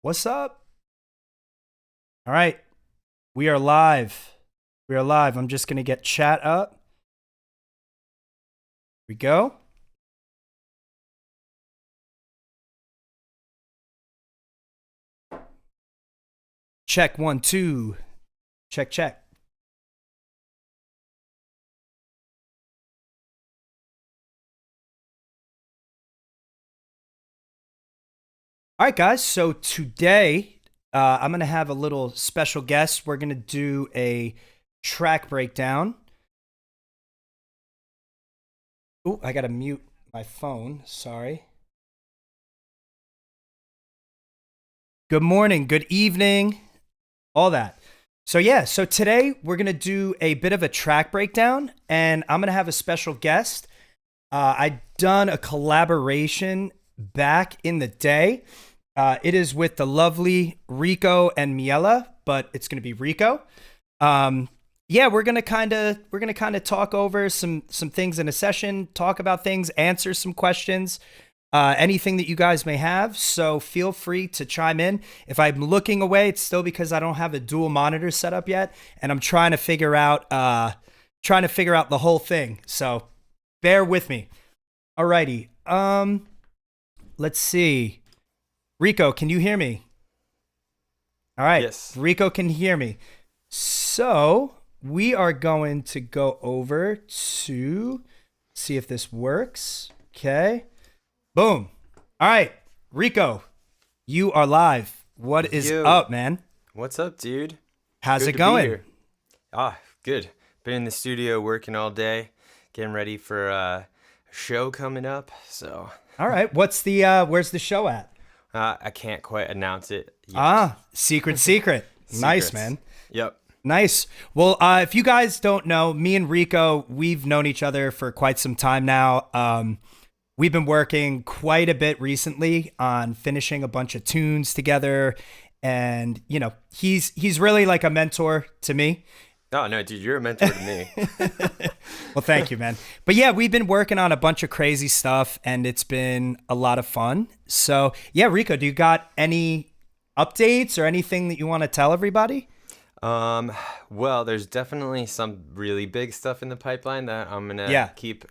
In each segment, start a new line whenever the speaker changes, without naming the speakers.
What's up? All right. We are live. We are live. I'm just going to get chat up. Here we go. Check 1, 2. Check, check. All right, guys. So today, I'm going to have a little special guest. We're going to do a track breakdown. Oh, I got to mute my phone. Sorry. Good morning. Good evening. All that. So today we're going to do a bit of a track breakdown, and I'm going to have a special guest. I done a collaboration back in the day. It is with the lovely Rico and Miela, but it's going to be Rico. We're gonna kind of talk over some things in a session, talk about things, answer some questions, anything that you guys may have. So feel free to chime in. If I'm looking away, it's still because I don't have a dual monitor set up yet, and I'm trying to figure out the whole thing. So bear with me. Alrighty. Let's see. Rico, can you hear me? All right.
Yes.
Rico can hear me. So we are going to go over to see if this works. Okay. Boom. All right. Rico, you are live. What is up, man?
What's up, dude?
How's
Good
it
to be
going?
here. Good. Been in the studio working all day, getting ready for a show coming up. So,
All right. Where's the show at?
I can't quite announce it yet.
Secret. Nice,
Secrets.
man.
Yep.
Nice. Well, if you guys don't know, me and Rico, we've known each other for quite some time now. We've been working quite a bit recently on finishing a bunch of tunes together, and he's really like a mentor to me.
Oh no, dude, you're a mentor to me.
Well, thank you, man. But yeah, we've been working on a bunch of crazy stuff, and it's been a lot of fun. So yeah, Rico, do you got any updates or anything that you want to tell everybody?
Well, there's definitely some really big stuff in the pipeline that I'm gonna keep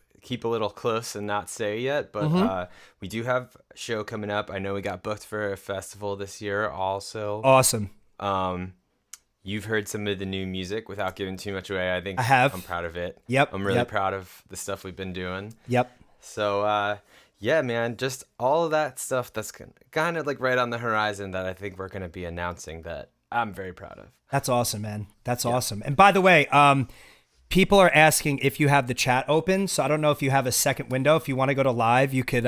a little close and not say yet. But we do have a show coming up. I know we got booked for a festival this year also.
Awesome.
You've heard some of the new music without giving too much away. I think
I have.
I'm proud of it.
Yep.
I'm really proud of the stuff we've been doing.
Yep.
So, yeah, man, just all of that stuff that's kind of like right on the horizon that I think we're going to be announcing that I'm very proud of.
That's awesome, man. That's awesome. And by the way, people are asking if you have the chat open. So I don't know if you have a second window. If you want to go to live, you could.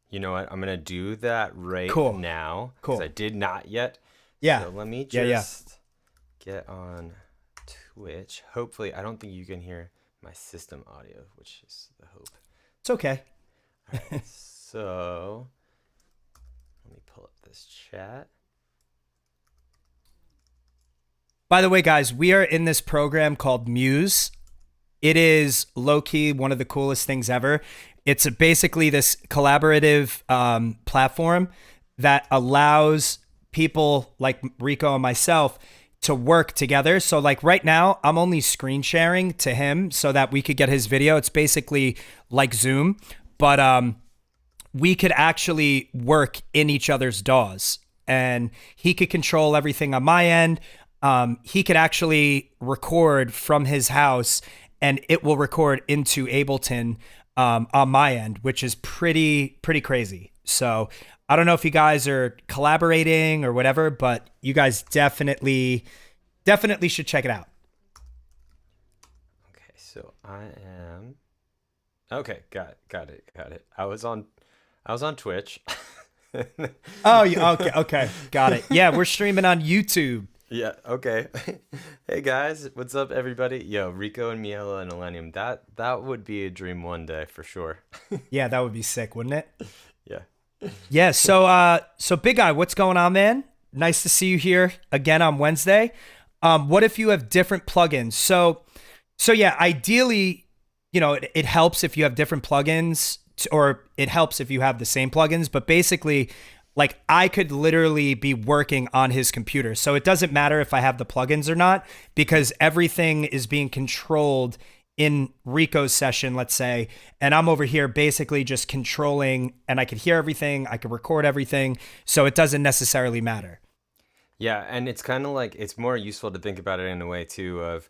You know what? I'm going to do that right now.
Cool.
Because I did not yet.
Yeah.
So let me just get on Twitch. Hopefully, I don't think you can hear my system audio, which is the hope.
It's okay.
All right, so let me pull up this chat.
By the way, guys, we are in this program called Muse. It is low-key one of the coolest things ever. It's basically this collaborative platform that allows people like Rico and myself to work together. So like right now, I'm only screen sharing to him so that we could get his video. It's basically like Zoom, but we could actually work in each other's DAWs, and he could control everything on my end. He could actually record from his house, and it will record into Ableton on my end, which is pretty crazy. So I don't know if you guys are collaborating or whatever, but you guys definitely should check it out.
Okay, so I am. Okay, got it. I was on Twitch.
Oh, okay, got it. Yeah, we're streaming on YouTube.
Yeah, okay. Hey guys, what's up everybody? Yo, Rico and Miela and Millennium. That would be a dream one day for sure.
Yeah, that would be sick, wouldn't it?
Yeah.
Yeah, so Big Guy, what's going on, man? Nice to see you here again on Wednesday. What if you have different plugins? So yeah, ideally, it helps if you have different plugins, or it helps if you have the same plugins, but basically like I could literally be working on his computer. So it doesn't matter if I have the plugins or not, because everything is being controlled in Rico's session, let's say, and I'm over here basically just controlling, and I could hear everything, I could record everything, so it doesn't necessarily matter.
Yeah, and it's kind of like, it's more useful to think about it in a way too of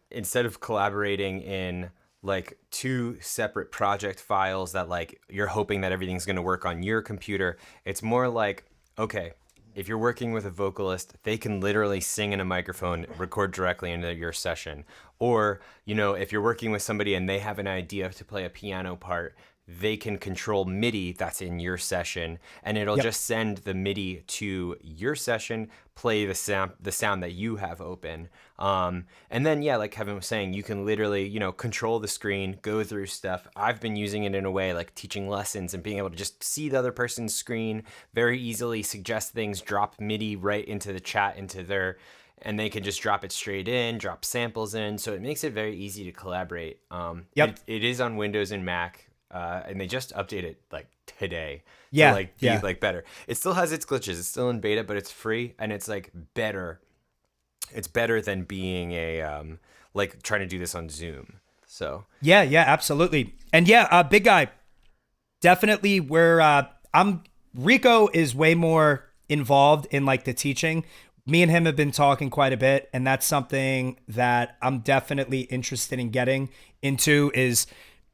instead of collaborating in like two separate project files that like you're hoping that everything's going to work on your computer, it's more like, okay, if you're working with a vocalist, they can literally sing in a microphone, record directly into your session. Or, you know, if you're working with somebody and they have an idea to play a piano part, they can control MIDI that's in your session, and it'll just send the MIDI to your session, play the sound that you have open. And then, yeah, like Kevin was saying, you can literally, you know, control the screen, go through stuff. I've been using it in a way like teaching lessons and being able to just see the other person's screen, very easily suggest things, drop MIDI right into the chat, into their, and they can just drop it straight in, drop samples in. So it makes it very easy to collaborate. It is on Windows and Mac. And they just updated like today to be like better. It still has its glitches. It's still in beta, but it's free and it's like better. It's better than being a like trying to do this on Zoom. So
yeah, absolutely. And yeah, big guy, definitely where Rico is way more involved in like the teaching. Me and him have been talking quite a bit, and that's something that I'm definitely interested in getting into is,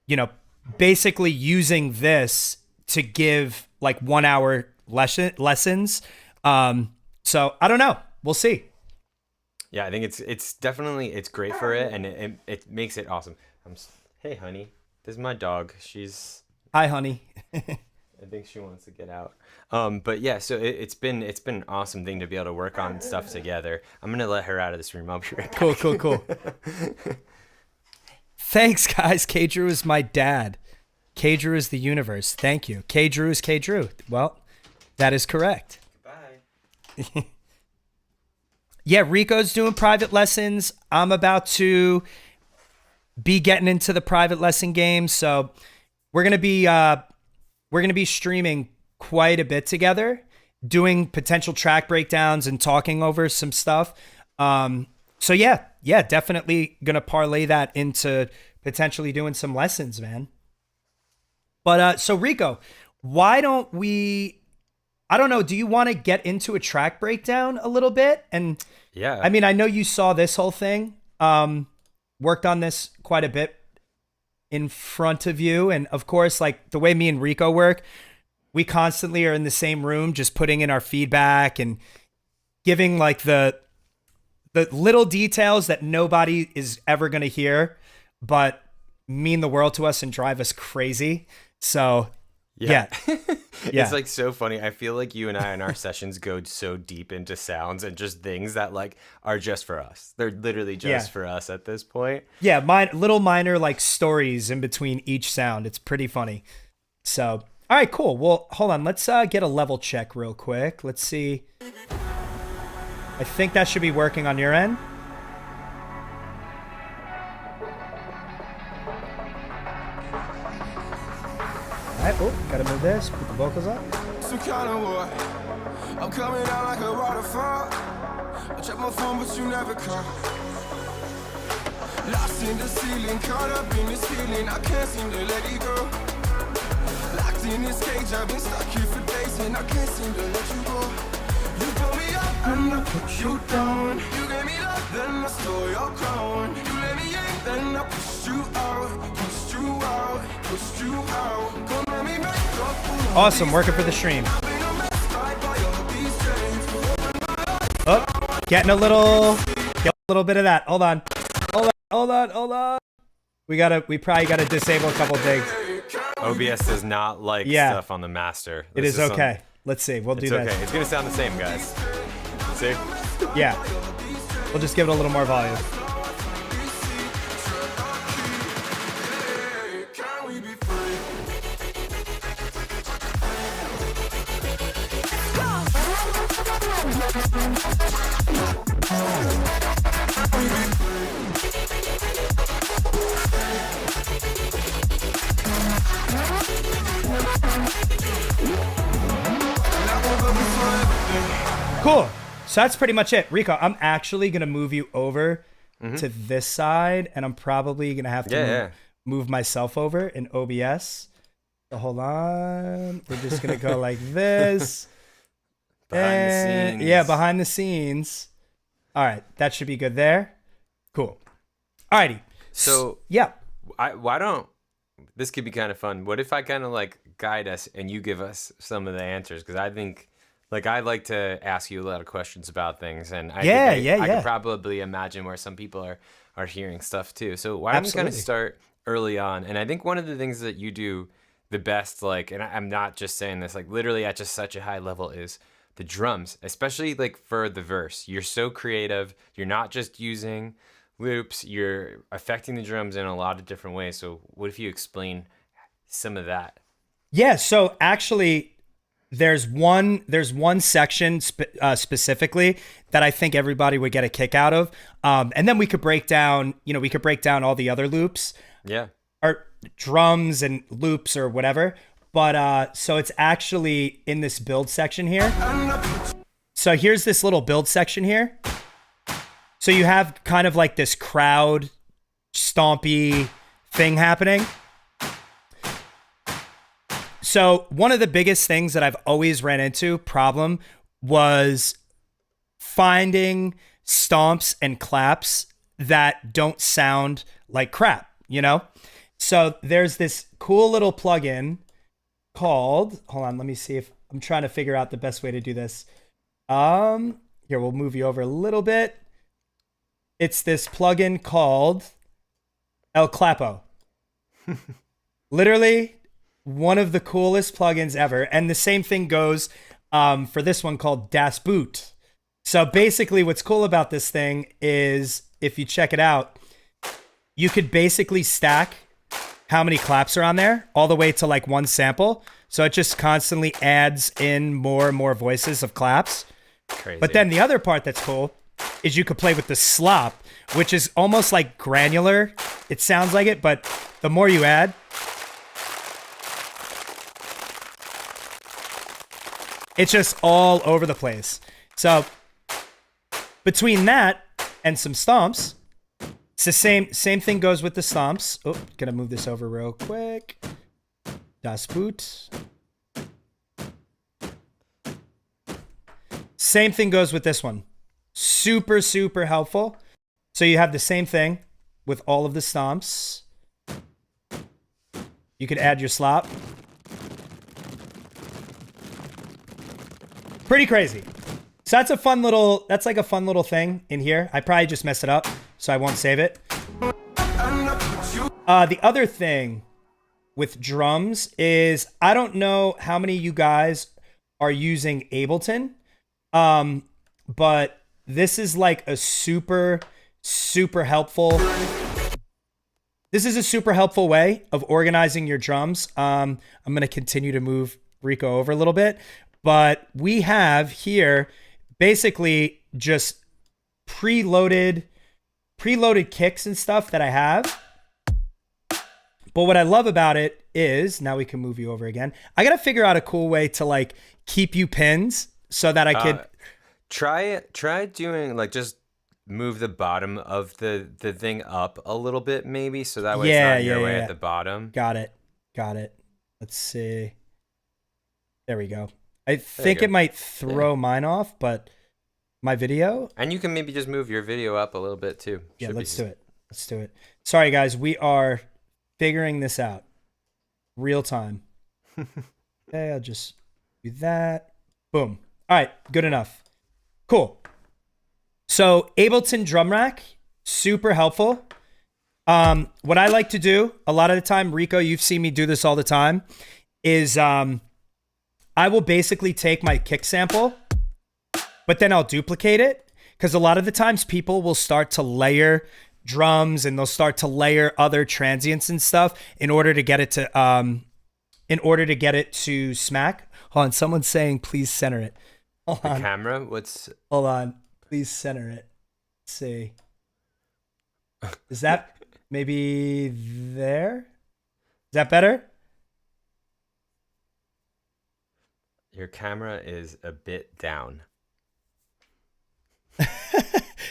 you know, basically using this to give like 1 hour lessons. So I don't know. We'll see.
Yeah, I think it's definitely, it's great for it, and it makes it awesome. Hey, honey, this is my dog.
Hi, honey.
I think she wants to get out. But yeah, so it's been an awesome thing to be able to work on stuff together. I'm gonna let her out of this room. I'll be right back.
Cool. Thanks, guys. KDrew is my dad. KDrew is the universe. Thank you. KDrew is KDrew. Well, that is correct.
Bye.
Yeah, Rico's doing private lessons. I'm about to be getting into the private lesson game, so we're gonna be streaming quite a bit together, doing potential track breakdowns and talking over some stuff. So yeah, definitely gonna parlay that into potentially doing some lessons, man. But so Rico, why don't we? I don't know. Do you want to get into a track breakdown a little bit? And
yeah,
I mean, I know you saw this whole thing. Worked on this quite a bit in front of you, and of course, like the way me and Rico work, we constantly are in the same room, just putting in our feedback and giving like the little details that nobody is ever going to hear, but mean the world to us and drive us crazy. So yeah.
It's like so funny. I feel like you and I in our sessions go so deep into sounds and just things that like are just for us. They're literally just for us at this point.
Yeah, little minor like stories in between each sound. It's pretty funny. So, all right, cool. Well, hold on. Let's get a level check real quick. Let's see. I think that should be working on your end. All right, gotta move this, put the vocals up. Some kind of war. I'm coming out like a waterfall. I check my phone, but you never call. Lost in the ceiling, caught up in this feeling, I can't seem to let it go. Locked in this cage, I've been stuck here for days, and I can't seem to let you go. You pull me up and I put you down. You gave me love, then I stole your crown. You let me in, then I pushed you out. Pushed you out, pushed you out. Come let me back up. Awesome, working for the stream. Oh, getting a little bit of that. Hold on. We probably gotta disable a couple things.
OBS does not like stuff on the master.
It is okay. Let's see. We'll do that.
It's okay. It's gonna sound the same, guys. See?
Yeah. We'll just give it a little more volume. Cool. So that's pretty much it. Rico, I'm actually going to move you over to this side, and I'm probably going to have to move myself over in OBS. So hold on. We're just going to go like this.
Behind the scenes.
Yeah, behind the scenes. All right. That should be good there. Cool. All righty.
So,
yeah.
Why don't, this could be kind of fun. What if I kind of like guide us and you give us some of the answers? Because I think, like, I like to ask you a lot of questions about things, and I can probably imagine where some people are hearing stuff too. So why don't we kind of start early on? And I think one of the things that you do the best, like, and I'm not just saying this, like, literally at just such a high level, is the drums, especially like for the verse. You're so creative. You're not just using loops, you're affecting the drums in a lot of different ways. So what if you explain some of that?
Yeah, so actually there's one section specifically that I think everybody would get a kick out of. And then we could break down all the other loops.
Yeah.
Or drums and loops or whatever. But so it's actually in this build section here. So here's this little build section here. So you have kind of like this crowd stompy thing happening. So one of the biggest things that I've always ran into problem was finding stomps and claps that don't sound like crap, you know? So there's this cool little plugin called, hold on, let me see if I'm trying to figure out the best way to do this. Here, we'll move you over a little bit. It's this plugin called El Clapo. Literally one of the coolest plugins ever. And the same thing goes for this one called Das Boot. So basically what's cool about this thing is if you check it out, you could basically stack how many claps are on there all the way to like one sample. So it just constantly adds in more and more voices of claps.
Crazy.
But then the other part that's cool is you could play with the slop, which is almost like granular. It sounds like it, but the more you add, it's just all over the place. So between that and some stomps, it's the same thing goes with the stomps. Oh, gonna move this over real quick. Das Boot. Same thing goes with this one. Super, super helpful. So you have the same thing with all of the stomps. You could add your slop. Pretty crazy. So that's like a fun little thing in here. I probably just messed it up, so I won't save it. The other thing with drums is, I don't know how many of you guys are using Ableton, but this is like a super, super helpful. This is a super helpful way of organizing your drums. I'm going to continue to move Rico over a little bit, but we have here basically just preloaded kicks and stuff that I have. But what I love about it is, now we can move you over again. I got to figure out a cool way to like keep you pins so that I could
try doing like, just move the bottom of the thing up a little bit, maybe, so that way it's not in your way at the bottom.
Got it. Let's see. There we go. I think it might throw mine off, but my video.
And you can maybe just move your video up a little bit too.
Yeah, let's do it. Sorry, guys. We are figuring this out. Real time. Okay, I'll just do that. Boom. All right, good enough. Cool. So Ableton Drum Rack, super helpful. What I like to do a lot of the time, Rico, you've seen me do this all the time, is I will basically take my kick sample, but then I'll duplicate it, because a lot of the times people will start to layer drums and they'll start to layer other transients and stuff in order to get it to smack. Hold on, someone's saying please center it. Hold on.
The camera?
Hold on. Please center it. Let's see. Is that maybe there? Is that better?
Your camera is a bit down.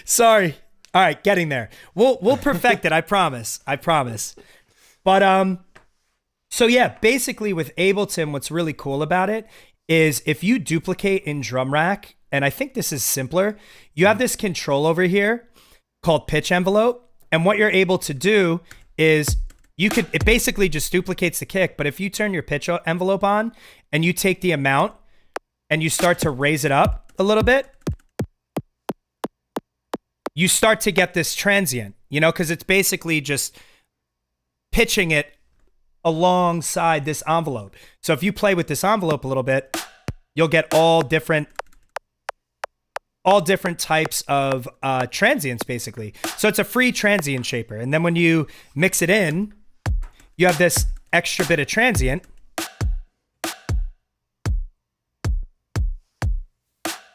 Sorry. All right, getting there. We'll perfect it. I promise. I promise. But so yeah, basically with Ableton, what's really cool about it is if you duplicate in drum rack, and I think this is simpler, you have this control over here called pitch envelope. And what you're able to do is it basically just duplicates the kick. But if you turn your pitch envelope on and you take the amount and you start to raise it up a little bit, you start to get this transient, because it's basically just pitching it alongside this envelope. So if you play with this envelope a little bit, you'll get all different types of transients, basically. So it's a free transient shaper. And then when you mix it in, you have this extra bit of transient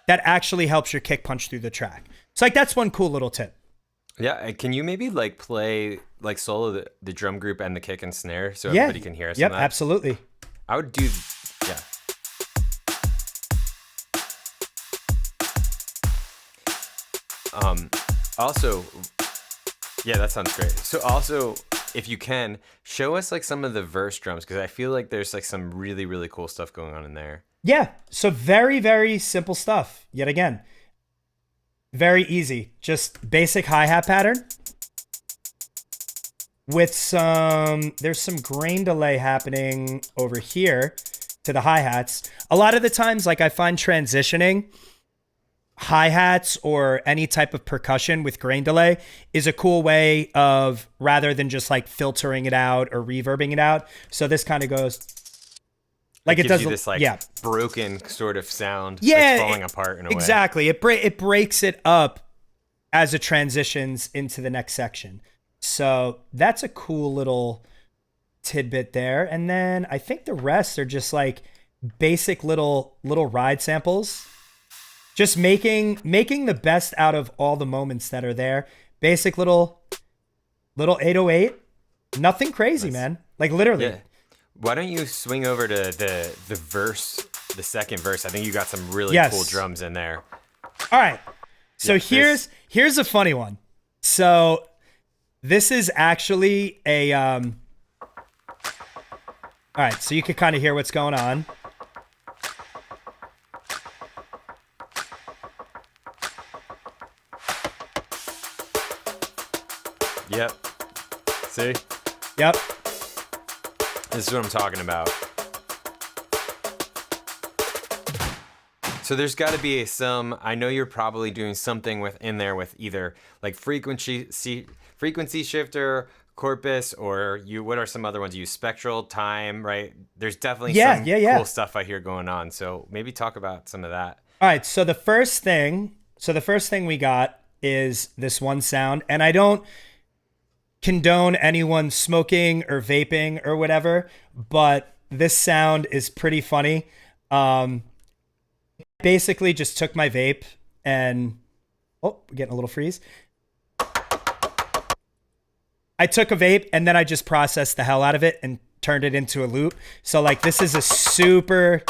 that actually helps your kick punch through the track. So like that's one cool little tip.
Yeah, can you maybe like play like solo the drum group and the kick and snare so everybody can hear us?
Yep, absolutely.
I would do, yeah. Also, yeah, that sounds great. So also, if you can, show us like some of the verse drums, because I feel like there's like some really, really cool stuff going on in there.
Yeah, so very, very simple stuff. Yet again, very easy. Just basic hi-hat pattern with there's some grain delay happening over here to the hi-hats. A lot of the times, like I find transitioning hi-hats or any type of percussion with grain delay is a cool way of, rather than just like filtering it out or reverbing it out. So this kind of goes like it does
you this like broken sort of sound.
Yeah,
like falling apart in a way.
Exactly. It breaks it up as it transitions into the next section. So that's a cool little tidbit there. And then I think the rest are just like basic little ride samples. Just making the best out of all the moments that are there. Basic little 808. Nothing crazy, man. Like literally.
Yeah. Why don't you swing over to the verse, the second verse? I think you got some really cool drums in there.
All right. So here's a funny one. So this is actually a all right, so you can kind of hear what's going on.
Yep. See?
Yep.
This is what I'm talking about. So there's got to be I know you're probably doing something in there with either like frequency shifter, corpus, or what are some other ones you use? Spectral, time, right? There's definitely some cool stuff I hear going on. So maybe talk about some of that.
All right. So the first thing we got is this one sound, and I don't condone anyone smoking or vaping or whatever, but this sound is pretty funny. Basically just took my vape and we're getting a little freeze. I took a vape and then I just processed the hell out of it and turned it into a loop. So like this is a super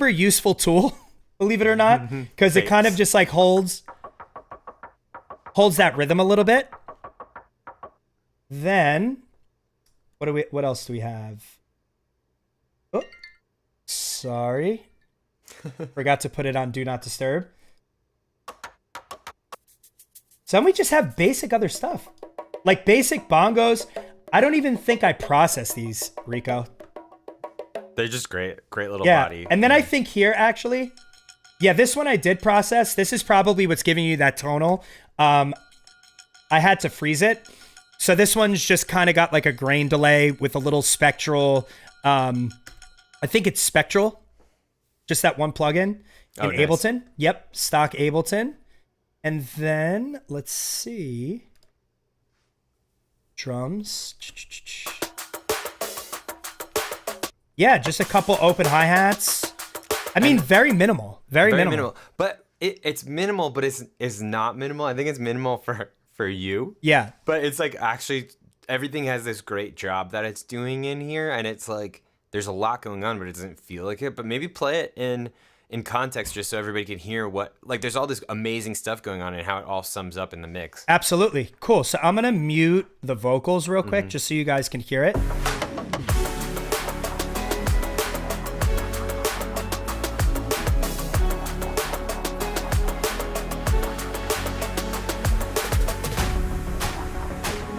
useful tool, believe it or not, because it kind of just like holds that rhythm a little bit. Then what else do we have? Oh, sorry. Forgot to put it on do not disturb. So then we just have basic other stuff. Like basic bongos. I don't even think I process these, Rico.
They're just great little body.
And then I think here actually, this one I did process. This is probably what's giving you that tonal. I had to freeze it. So this one's just kind of got like a grain delay with a little spectral. I think it's spectral. Just that one plugin in Ableton. Yep, stock Ableton. And then let's see. Drums. Yeah, just a couple open hi-hats. I mean, very minimal. Very minimal.
But it's minimal, but it's not minimal. I think it's minimal for you.
Yeah.
But it's like actually everything has this great job that it's doing in here, and it's like there's a lot going on, but it doesn't feel like it. But maybe play it in in context just so everybody can hear what, like, there's all this amazing stuff going on and how it all sums up in the mix.
Absolutely. Cool. So I'm going to mute the vocals real quick just so you guys can hear it.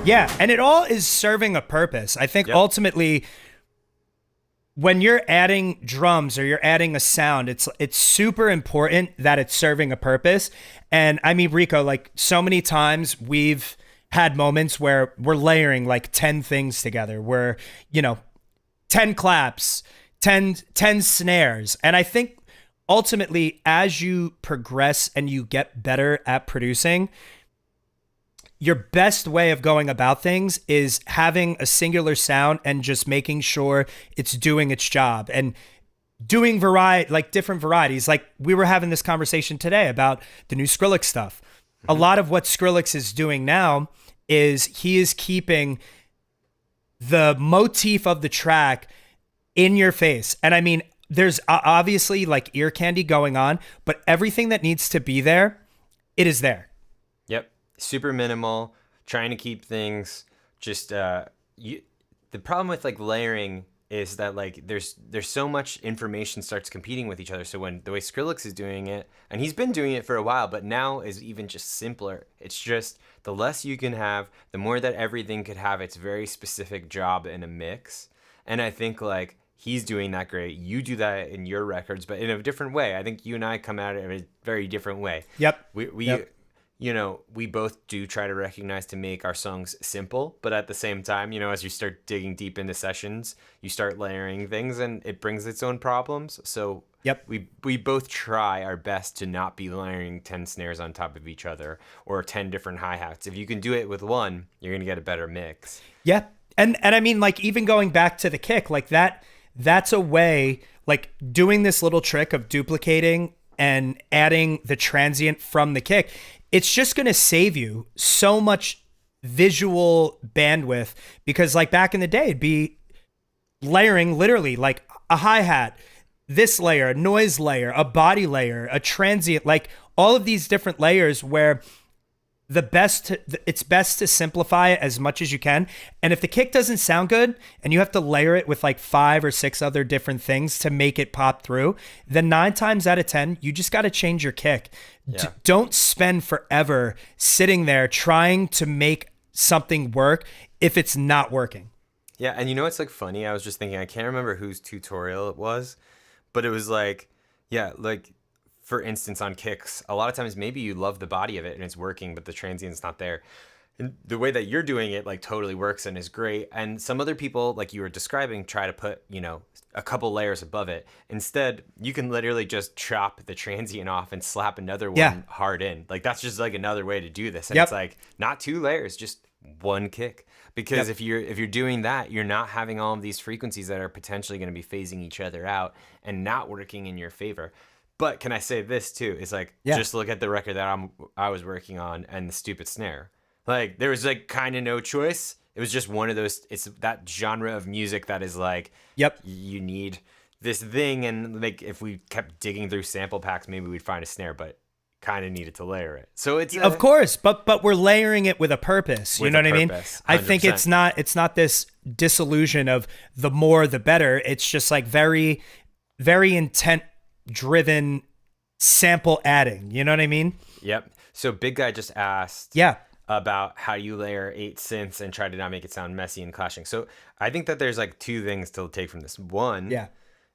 Yeah, and it all is serving a purpose. I think ultimately when you're adding drums or you're adding a sound, it's super important that it's serving a purpose. And I mean, Rico, like so many times we've had moments where we're layering like 10 things together, where, 10 claps, 10 snares. And I think ultimately as you progress and you get better at producing, your best way of going about things is having a singular sound and just making sure it's doing its job and doing different varieties. Like we were having this conversation today about the new Skrillex stuff. Mm-hmm. A lot of what Skrillex is doing now is he is keeping the motif of the track in your face. And I mean, there's obviously like ear candy going on, but everything that needs to be there, it is there.
Yep. Super minimal, trying to keep things just the problem with like layering is that like there's so much information starts competing with each other. So when the way Skrillex is doing it, and he's been doing it for a while, but now is even just simpler. It's just the less you can have, the more that everything could have its very specific job in a mix. And I think like he's doing that great. You do that in your records, but in a different way. I think you and I come at it in a very different way.
Yep.
We both do try to recognize to make our songs simple, but at the same time, as you start digging deep into sessions, you start layering things and it brings its own problems. So we both try our best to not be layering 10 snares on top of each other or 10 different hi-hats. If you can do it with one, you're going to get a better mix.
Yeah. And I mean, like even going back to the kick, like that's a way, like doing this little trick of duplicating and adding the transient from the kick. It's just going to save you so much visual bandwidth, because like back in the day, it'd be layering literally like a hi-hat, this layer, a noise layer, a body layer, a transient, like all of these different layers where it's best to simplify it as much as you can. And if the kick doesn't sound good and you have to layer it with like 5 or 6 other different things to make it pop through, then 9 times out of 10, you just got to change your kick. Yeah. Don't spend forever sitting there trying to make something work if it's not working.
Yeah. And it's like funny. I was just thinking, I can't remember whose tutorial it was, but it was like, for instance, on kicks, a lot of times maybe you love the body of it and it's working, but the transient's not there. And the way that you're doing it like totally works and is great. And some other people, like you were describing, try to put, a couple layers above it. Instead, you can literally just chop the transient off and slap another one hard in. Like that's just like another way to do this. And it's like not 2 layers, just one kick. Because if you're doing that, you're not having all of these frequencies that are potentially going to be phasing each other out and not working in your favor. But can I say this too? It's like, just look at the record that I was working on and the stupid snare. Like there was like kind of no choice. It was just one of those, it's that genre of music that is like, you need this thing. And like, if we kept digging through sample packs, maybe we'd find a snare, but kind of needed to layer it. So it's
of course, but we're layering it with a purpose. You know what I mean? 100%. I think it's not this disillusion of the more, the better. It's just like very, very intent driven sample adding. You know what I mean?
Yep. So Big Guy just asked about how you layer 8 synths and try to not make it sound messy and clashing. So I think that there's like 2 things to take from this. One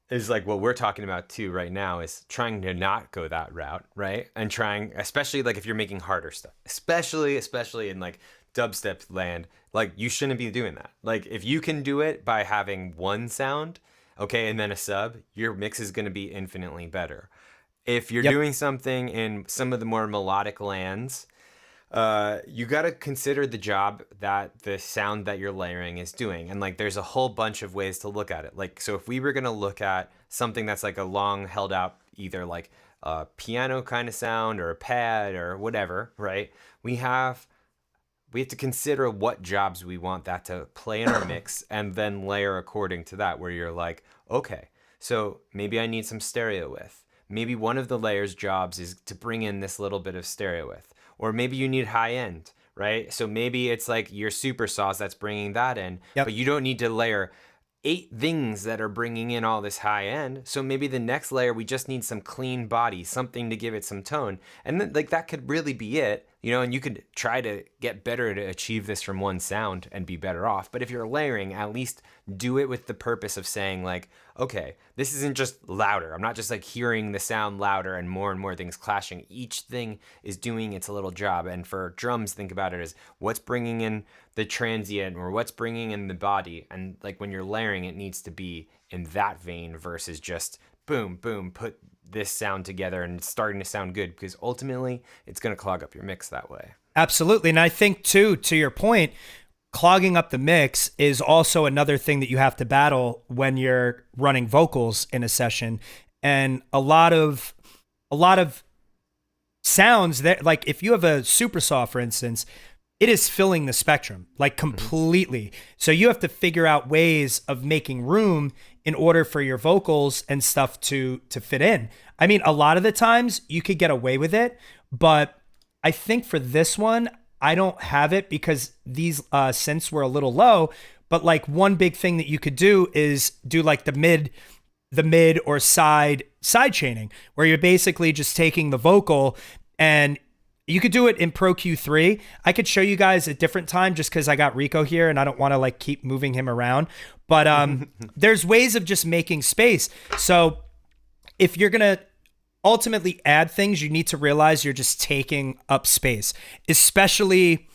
is like what we're talking about too right now is trying to not go that route, right? And trying, especially like if you're making harder stuff, especially in like dubstep land, like you shouldn't be doing that. Like if you can do it by having one sound, okay, and then a sub, your mix is going to be infinitely better. If you're doing something in some of the more melodic lands, you got to consider the job that the sound that you're layering is doing. And like, there's a whole bunch of ways to look at it. Like, so if we were going to look at something that's like a long held out, either like a piano kind of sound or a pad or whatever, right? We have to consider what jobs we want that to play in our mix and then layer according to that, where you're like, okay, so maybe I need some stereo width. maybe one of the layers jobs is to bring in this little bit of stereo width, or maybe you need high end, right? So maybe it's like your super sauce that's bringing that in, but you don't need to layer 8 things that are bringing in all this high end. So maybe the next layer, we just need some clean body, something to give it some tone. And then like that could really be it, you know, and you could try to get better to achieve this from one sound and be better off. But if you're layering, at least do it with the purpose of saying like, okay, this isn't just louder. I'm not just like hearing the sound louder and more things clashing. Each thing is doing its little job. And for drums, think about it as what's bringing in the transient or what's bringing in the body. And like when you're layering, it needs to be in that vein versus just boom, boom, put this sound together and it's starting to sound good, because ultimately it's going to clog up your mix that way.
Absolutely. And I think too, to your point, clogging up the mix is also another thing that you have to battle when you're running vocals in a session. And a lot of sounds that, like if you have a super saw, for instance, it is filling the spectrum like completely. So you have to figure out ways of making room in order for your vocals and stuff to fit in. I mean, a lot of the times you could get away with it, but I think for this one, I don't have it because these synths were a little low. But like one big thing that you could do is do like the mid or side chaining, where you're basically just taking the vocal, and you could do it in Pro Q3. I could show you guys a different time just because I got Rico here and I don't want to like keep moving him around. But there's ways of just making space. So if you're going to ultimately add things, you need to realize you're just taking up space, especially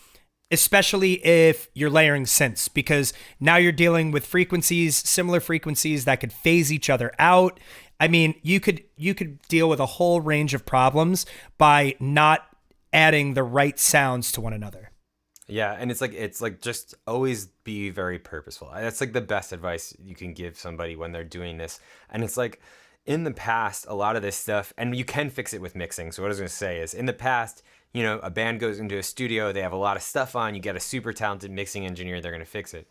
if you're layering synths, because now you're dealing with frequencies, similar frequencies that could phase each other out. I mean, you could deal with a whole range of problems by not adding the right sounds to one another.
Yeah, and it's like just always be very purposeful. That's like the best advice you can give somebody when they're doing this. And it's like in the past, a lot of this stuff, and you can fix it with mixing. So what I was going to say is in the past, you know, a band goes into a studio, they have a lot of stuff on, you get a super talented mixing engineer, they're going to fix it.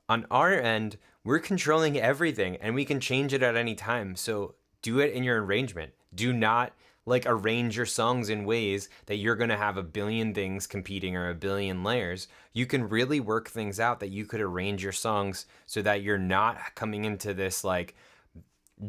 On our end, we're controlling everything and we can change it at any time. So do it in your arrangement. Do not like arrange your songs in ways that you're going to have a billion things competing or a billion layers. You can really work things out that you could arrange your songs so that you're not coming into this like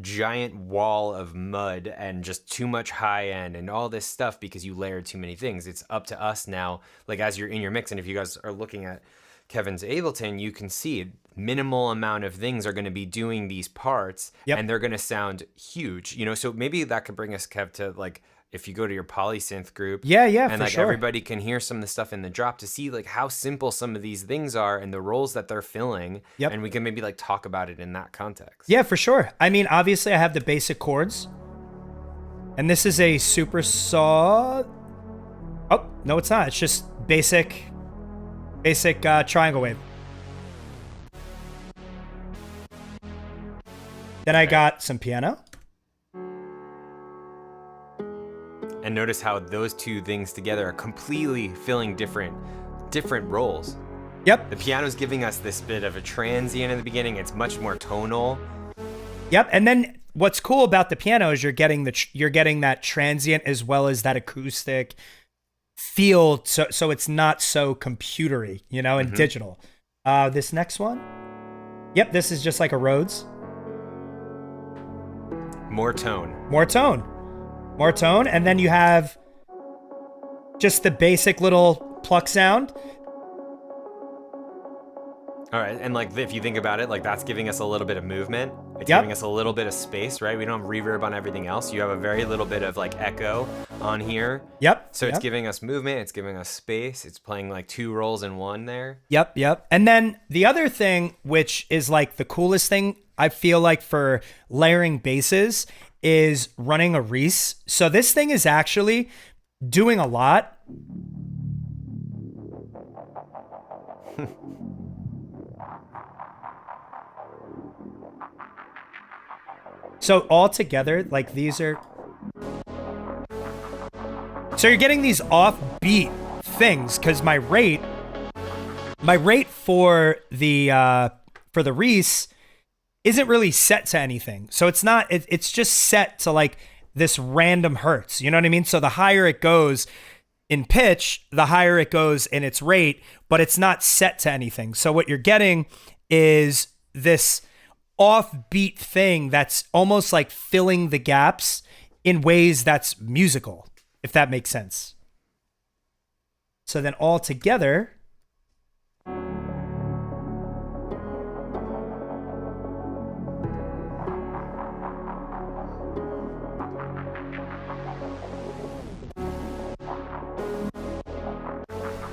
giant wall of mud and just too much high end and all this stuff because you layered too many things. It's up to us now, like as you're in your mix. And if you guys are looking at Kevin's Ableton, you can see minimal amount of things are going to be doing these parts, and they're going to sound huge, you know. So maybe that could bring us, Kev, to like if you go to your polysynth group, and like sure, everybody can hear some of the stuff in the drop to see like how simple some of these things are and the roles that they're filling, and we can maybe like talk about it in that context.
Yeah, for sure. I mean, obviously I have the basic chords, and this is a super saw. Oh no, it's not. It's just basic triangle wave. Then I got some piano.
And notice how those two things together are completely filling different roles.
Yep.
The piano's giving us this bit of a transient in the beginning. It's much more tonal.
Yep. And then what's cool about the piano is you're getting that transient as well as that acoustic feel. So it's not so computery, you know, and digital. This next one. Yep. This is just like a Rhodes. More tone. And then you have just the basic little pluck sound.
All right. And like, if you think about it, like that's giving us a little bit of movement. It's giving us a little bit of space, right? We don't have reverb on everything else. You have a very little bit of like echo on here. So it's giving us movement. It's giving us space. It's playing like two roles in one there.
Yep. And then the other thing, which is like the coolest thing, I feel like for layering basses, is running a Reese. So this thing is actually doing a lot. So all together, like these are... So you're getting these offbeat things because my rate for the Reese isn't really set to anything. So it's not, it's just set to like this random hertz. You know what I mean? So the higher it goes in pitch, the higher it goes in its rate, but it's not set to anything. So what you're getting is this offbeat thing that's almost like filling the gaps in ways that's musical, if that makes sense. So then all together,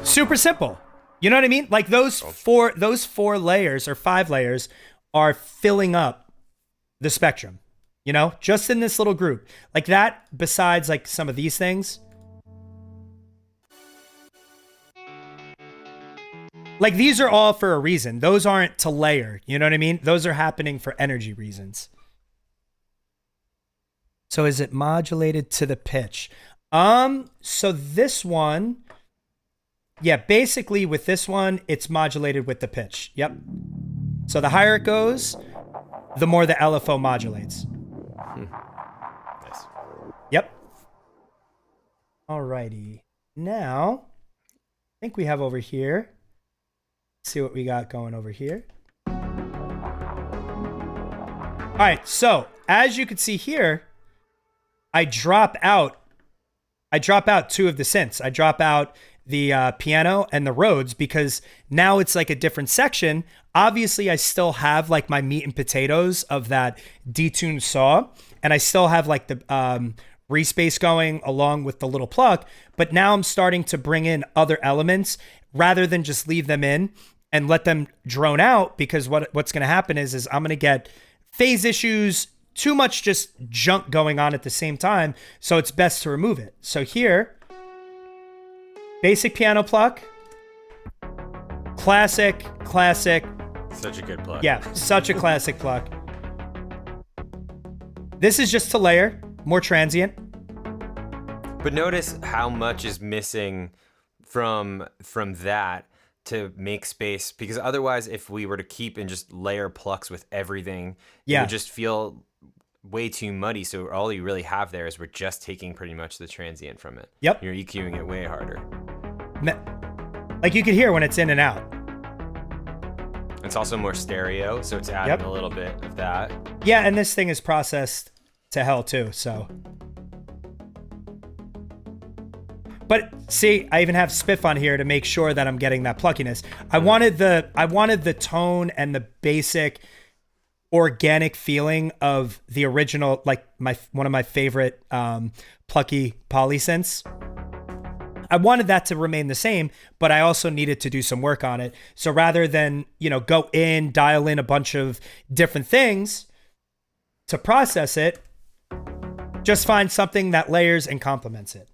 super simple. You know what I mean? Like those four layers or 5 layers are filling up the spectrum, you know, just in this little group like that. Besides like some of these things, like these are all for a reason. Those aren't to layer. You know what I mean? Those are happening for energy reasons. So is it modulated to the pitch? So this one, yeah, basically with this one, it's modulated with the pitch. Yep. So the higher it goes, the more the LFO modulates.
Nice.
Yep. Alrighty. Now, I think we have over here. Let's see what we got going over here. All right. So as you can see here, I drop out 2 of the synths. I drop out the piano and the Rhodes because now it's like a different section. Obviously, I still have like my meat and potatoes of that detuned saw, and I still have like the respace going along with the little pluck, but now I'm starting to bring in other elements rather than just leave them in and let them drone out, because what's going to happen is I'm going to get phase issues, too much just junk going on at the same time, so it's best to remove it. So here, basic piano pluck, classic.
Such a good pluck.
Yeah, such a classic pluck. This is just to layer, more transient.
But notice how much is missing from that to make space, because otherwise if we were to keep and just layer plucks with everything, it would just feel way too muddy. So all you really have there is we're just taking pretty much the transient from it.
Yep.
You're EQing it way harder.
Like you can hear when it's in and out.
It's also more stereo, so it's adding a little bit of that.
Yeah, and this thing is processed to hell too, so. But see, I even have spiff on here to make sure that I'm getting that pluckiness. I wanted the tone and the basic organic feeling of the original, like one of my favorite plucky poly synths. I wanted that to remain the same, but I also needed to do some work on it. So rather than, go in, dial in a bunch of different things to process it, just find something that layers and complements it.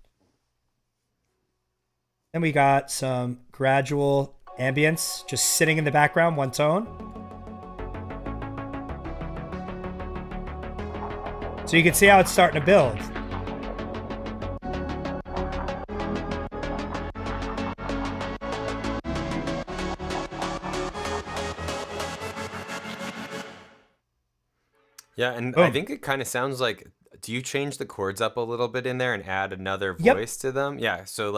Then we got some gradual ambience just sitting in the background, one tone. So you can see how it's starting to build.
Yeah, and I think it kind of sounds like, do you change the chords up a little bit in there and add another voice to them? Yeah, so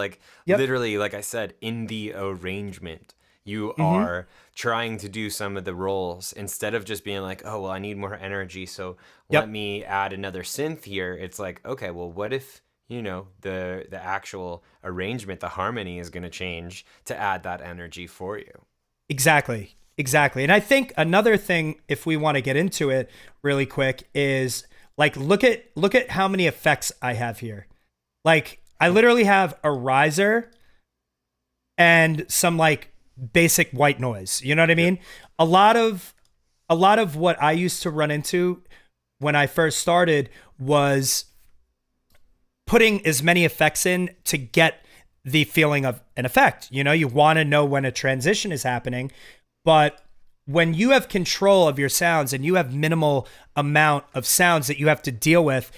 literally, like I said, in the arrangement, you are trying to do some of the roles instead of just being like, oh, well, I need more energy, so let me add another synth here. It's like, okay, well, what if, the actual arrangement, the harmony is going to change to add that energy for you?
Exactly. And I think another thing, if we want to get into it really quick, is like, look at how many effects I have here. Like, I literally have a riser and some like basic white noise. You know what I mean? A lot of what I used to run into when I first started was putting as many effects in to get the feeling of an effect. You want to know when a transition is happening. But when you have control of your sounds and you have minimal amount of sounds that you have to deal with,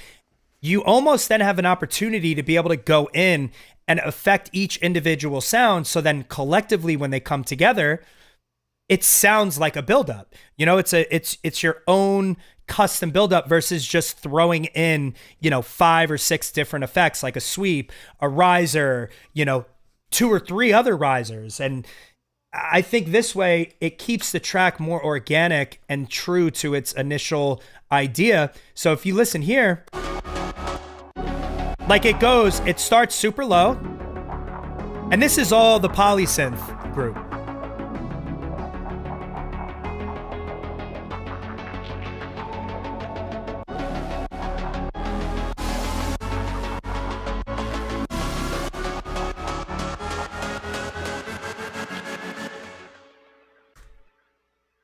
you almost then have an opportunity to be able to go in and affect each individual sound. So then collectively, when they come together, it sounds like a buildup. You know, it's your own custom buildup versus just throwing in, 5 or 6 different effects like a sweep, a riser, 2 or 3 other risers. And I think this way it keeps the track more organic and true to its initial idea. So if you listen here, like it starts super low. And this is all the polysynth group.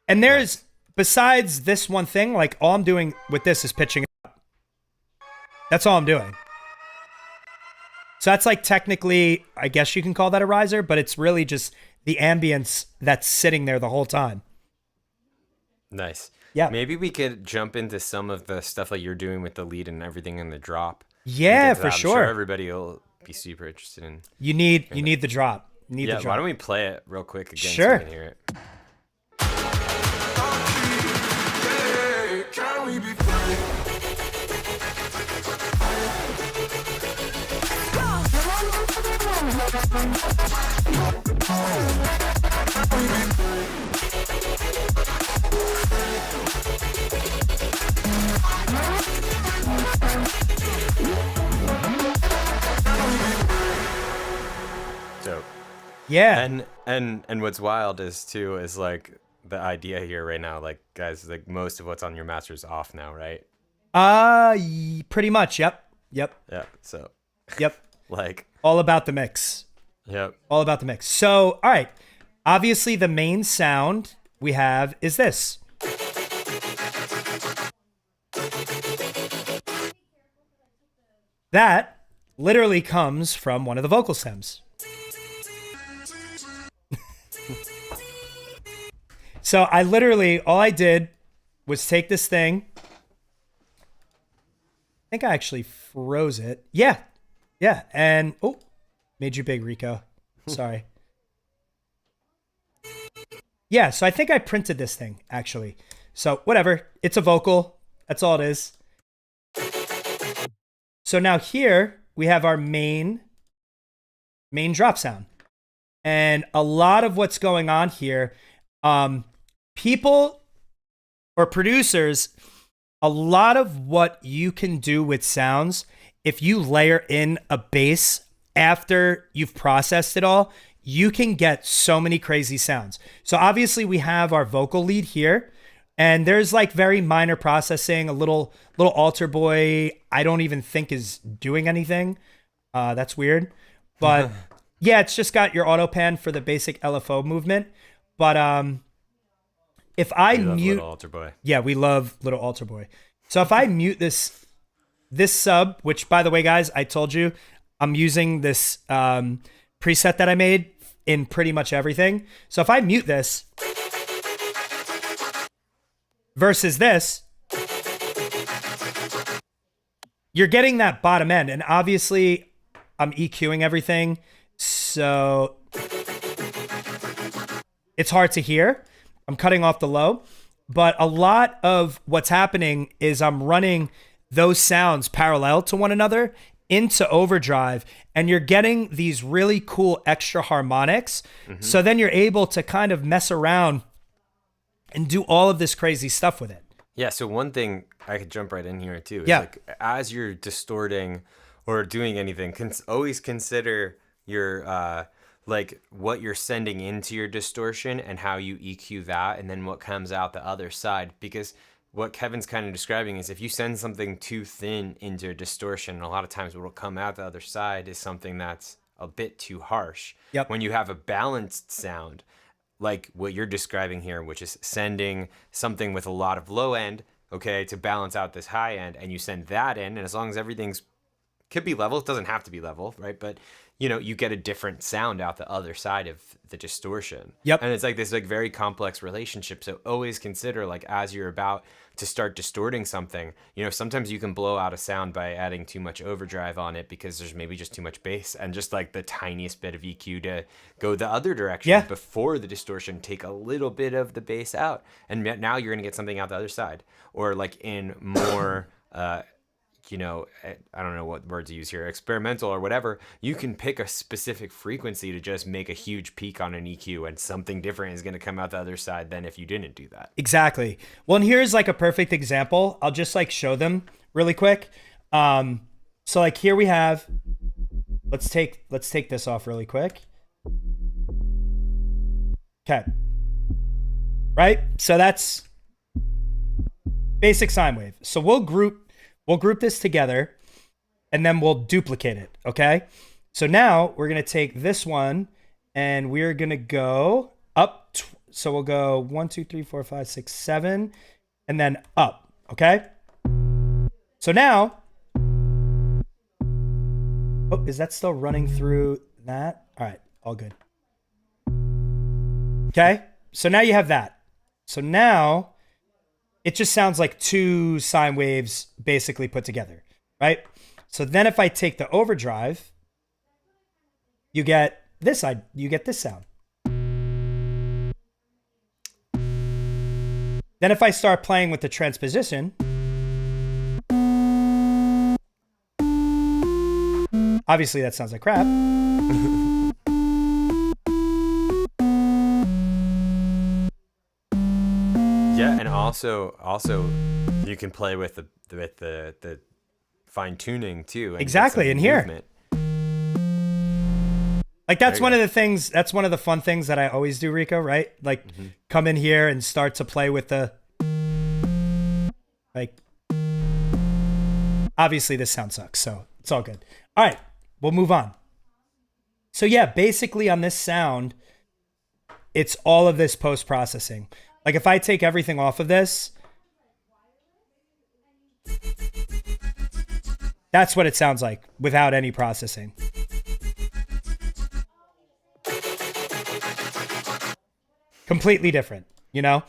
And there's, besides this one thing, like all I'm doing with this is pitching it up. That's all I'm doing. So that's like technically, I guess you can call that a riser, but it's really just the ambience that's sitting there the whole time.
Nice.
Yeah.
Maybe we could jump into some of the stuff like you're doing with the lead and everything in the drop.
Yeah, for sure.
I'm sure everybody will be super interested in.
You need the drop. The drop.
Why don't we play it real quick again
sure.
so we can hear it?
Can we be free?
So
yeah,
and what's wild is like the idea here right now, like guys, like most of what's on your master is off now, right?
Pretty much. Yep.
Yeah. So.
Yep.
Like.
All about the mix.
Yep.
All about the mix. So, all right. Obviously, the main sound we have is this. That literally comes from one of the vocal stems. So all I did was take this thing. I think I actually froze it. Yeah. And, made you big, Rico. Sorry. Yeah, so I think I printed this thing, actually. So whatever. It's a vocal. That's all it is. So now here we have our main drop sound. And a lot of what's going on here, people or producers, a lot of what you can do with sounds, if you layer in a bass after you've processed it all, you can get so many crazy sounds. So obviously we have our vocal lead here, and there's like very minor processing, a little altar boy I don't even think is doing anything. That's weird. But yeah, it's just got your auto pan for the basic LFO movement. But if I mute
Little Altar Boy.
Yeah, we love Little Altar Boy. So if I mute this sub, which by the way, guys, I told you I'm using this preset that I made in pretty much everything. So if I mute this versus this, you're getting that bottom end. And obviously I'm EQing everything, so it's hard to hear. I'm cutting off the low, but a lot of what's happening is I'm running those sounds parallel to one another into overdrive, and you're getting these really cool extra harmonics. Mm-hmm. So then you're able to kind of mess around and do all of this crazy stuff with it.
Yeah, so one thing I could jump right in here too is
yeah.
like as you're distorting or doing anything, always consider your like what you're sending into your distortion and how you EQ that, and then what comes out the other side. Because what Kevin's kind of describing is if you send something too thin into a distortion, a lot of times what will come out the other side is something that's a bit too harsh.
Yep.
When you have a balanced sound, like what you're describing here, which is sending something with a lot of low end, okay, to balance out this high end, and you send that in, and as long as everything's could be level. It doesn't have to be level, right? But you know, you get a different sound out the other side of the distortion.
Yep.
And it's like this like very complex relationship. So always consider, like, as you're about to start distorting something, you know, sometimes you can blow out a sound by adding too much overdrive on it because there's maybe just too much bass, and just like the tiniest bit of EQ to go the other direction before the distortion, take a little bit of the bass out. And now you're going to get something out the other side. Or like in more, you know, I don't know what words to use here, experimental or whatever, you can pick a specific frequency to just make a huge peak on an EQ, and something different is going to come out the other side than if you didn't do that.
Exactly. Well, and here's like a perfect example. I'll just like show them really quick. So like here we have, let's take this off really quick. Okay. Right? So that's basic sine wave. So we'll group this together, and then we'll duplicate it, okay? So now we're going to take this one, and we're going to go up. So we'll go 1, 2, 3, 4, 5, 6, 7, and then up, okay? So now, oh, is that still running through that? All right, all good. Okay, so now you have that. So now it just sounds like two sine waves basically put together, right? So then if I take the overdrive, you get this sound. Then if I start playing with the transposition, obviously that sounds like crap.
Yeah, and also you can play with the fine tuning too. And
exactly, in here. Like that's one of the things. That's one of the fun things that I always do, Rico. Right? Like come in here and start to play with the. Like, obviously this sound sucks, so it's all good. All right, we'll move on. So yeah, basically on this sound, it's all of this post-processing. Like if I take everything off of this, that's what it sounds like without any processing. Completely different, you know?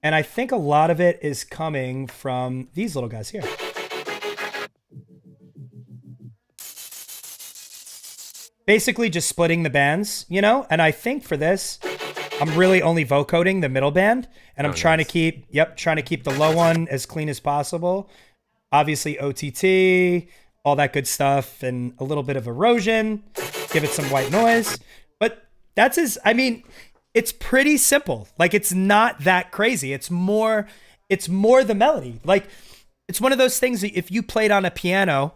And I think a lot of it is coming from these little guys here. Basically just splitting the bands, you know? And I think for this, I'm really only vocoding the middle band, and I'm trying to keep the low one as clean as possible. Obviously OTT, all that good stuff, and a little bit of erosion, give it some white noise. But it's pretty simple. Like it's not that crazy. It's more the melody. Like it's one of those things that if you played on a piano,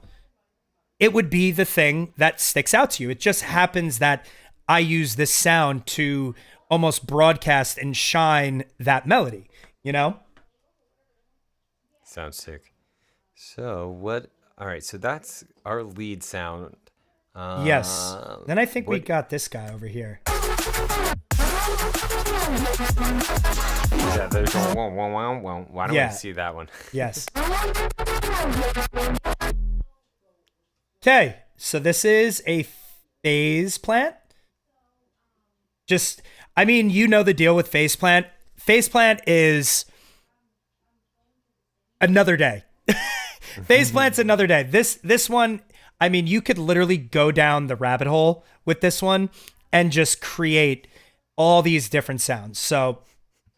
it would be the thing that sticks out to you. It just happens that I use this sound to almost broadcast and shine that melody, you know?
Sounds sick. So what? All right. So that's our lead sound.
Yes. Then I think we got this guy over here.
Yeah, there's one. Why don't we see that one?
Yes. Okay, so this is a phase plant. You know the deal with phase plant. Phase plant is another day. Phase plant's another day. This one, you could literally go down the rabbit hole with this one and just create all these different sounds. So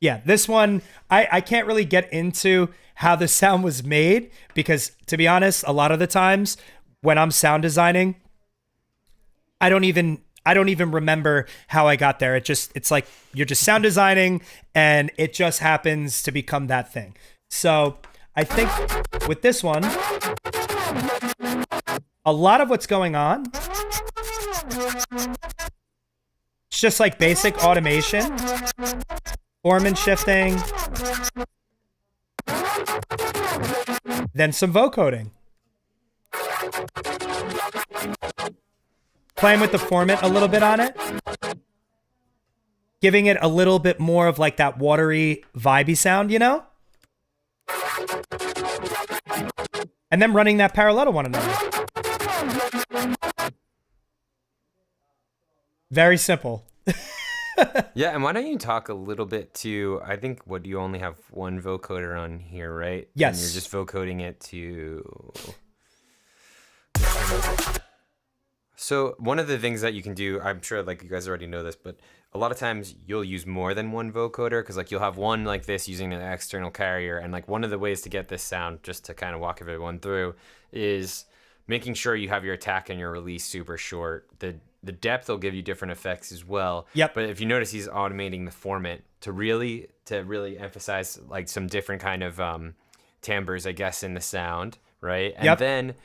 yeah, this one, I can't really get into how the sound was made because, to be honest, a lot of the times when I'm sound designing, I don't even remember how I got there. It's like you're just sound designing and it just happens to become that thing. So I think with this one, a lot of what's going on, it's just like basic automation, form and shifting, then some vocoding. Playing with the formant a little bit on it, giving it a little bit more of like that watery, vibey sound, you know? and then running that parallel to one another. Very simple.
Yeah, and why don't you talk a little bit to, I think, you only have one vocoder on here, right?
Yes.
And you're just vocoding it to... So one of the things that you can do, I'm sure like you guys already know this, but a lot of times you'll use more than one vocoder because like you'll have one like this using an external carrier. And like one of the ways to get this sound, just to kind of walk everyone through, is making sure you have your attack and your release super short. The depth will give you different effects as well.
Yep.
But if you notice, he's automating the formant to really emphasize like some different kind of timbres, I guess, in the sound, right? And then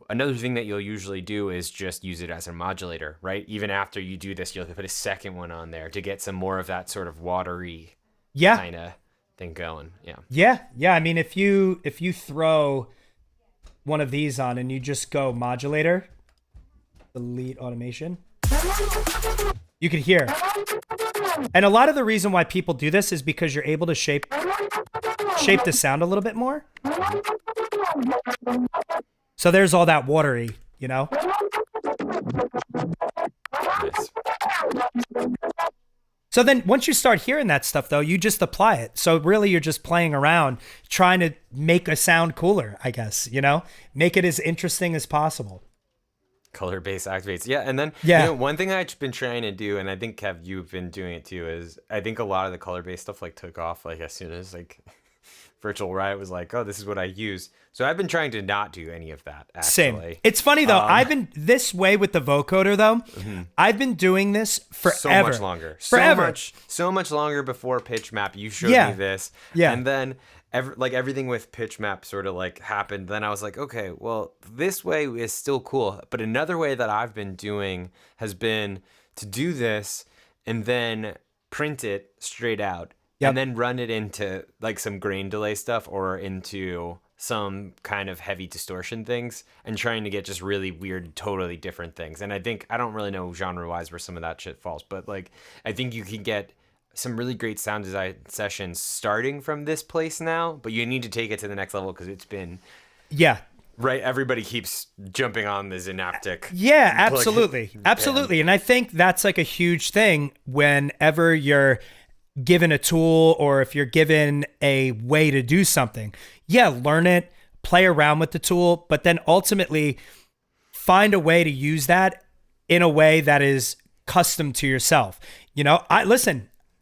another thing that you'll usually do is just use it as a modulator, right? Even after you do this, you'll put a second one on there to get some more of that sort of watery kind of thing going. Yeah.
I mean, if you throw one of these on and you just go modulator, delete automation, you can hear. And a lot of the reason why people do this is because you're able to shape the sound a little bit more. So there's all that watery, you know?
Nice.
So then once you start hearing that stuff, though, you just apply it. So really you're just playing around, trying to make a sound cooler, I guess, you know? Make it as interesting as possible.
Color bass activates. Yeah. And then, you know, one thing I've been trying to do, and I think, Kev, you've been doing it too, is I think a lot of the color bass stuff like took off like as soon as like Virtual Riot was like, oh, this is what I use. So I've been trying to not do any of that, actually.
Same. It's funny, though. I've been this way with the vocoder, though. Mm-hmm. I've been doing this forever.
So much longer.
Forever.
So much longer before Pitch Map. You showed me this.
Yeah.
And then everything with Pitch Map sort of like happened. Then I was like, okay, well, this way is still cool. But another way that I've been doing has been to do this and then print it straight out. Yep. And then run it into like some grain delay stuff or into some kind of heavy distortion things and trying to get just really weird, totally different things. And I don't really know genre-wise where some of that shit falls, but like I think you can get some really great sound design sessions starting from this place now, but you need to take it to the next level because it's been...
Yeah.
Right, everybody keeps jumping on the Synaptic.
Yeah, absolutely. Absolutely. And I think that's like a huge thing whenever you're given a tool or if you're given a way to do something. Yeah, learn it, play around with the tool, but then ultimately find a way to use that in a way that is custom to yourself. You know, I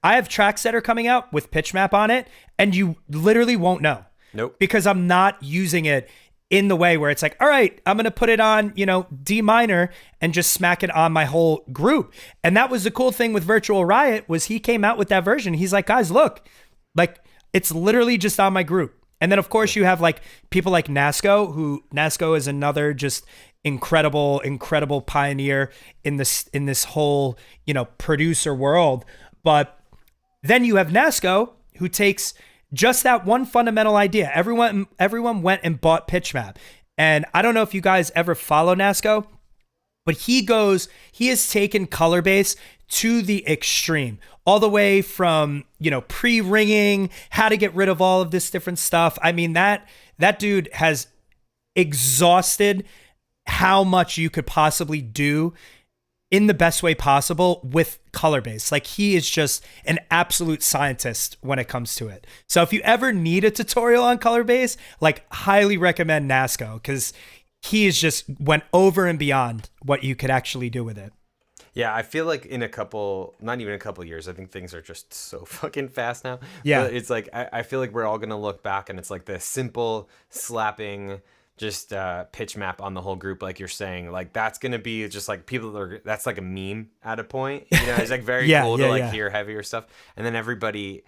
have tracks that are coming out with Pitch Map on it and you literally won't know.
Nope.
Because I'm not using it in the way where it's like, all right, I'm going to put it on, you know, D minor and just smack it on my whole group. And that was the cool thing with Virtual Riot was he came out with that version. He's like, guys, look, like it's literally just on my group. And then of course you have like people like Nasco is another just incredible pioneer in this whole, you know, producer world. But then you have Nasco who takes just that one fundamental idea. Everyone went and bought Pitch Map. And I don't know if you guys ever follow Nasco, but he has taken color bass to the extreme, all the way from, you know, pre-ringing, how to get rid of all of this different stuff. I mean, that dude has exhausted how much you could possibly do in the best way possible with color bass. Like he is just an absolute scientist when it comes to it. So if you ever need a tutorial on color bass, like highly recommend Nasco because he is just went over and beyond what you could actually do with it.
Yeah, I feel like in not even a couple years, I think things are just so fucking fast now.
Yeah.
But it's like, I feel like we're all going to look back and it's like the simple slapping just Pitch Map on the whole group, like you're saying, like that's gonna be just like that's like a meme at a point, you know. It's like very cool to hear heavier stuff, and then everybody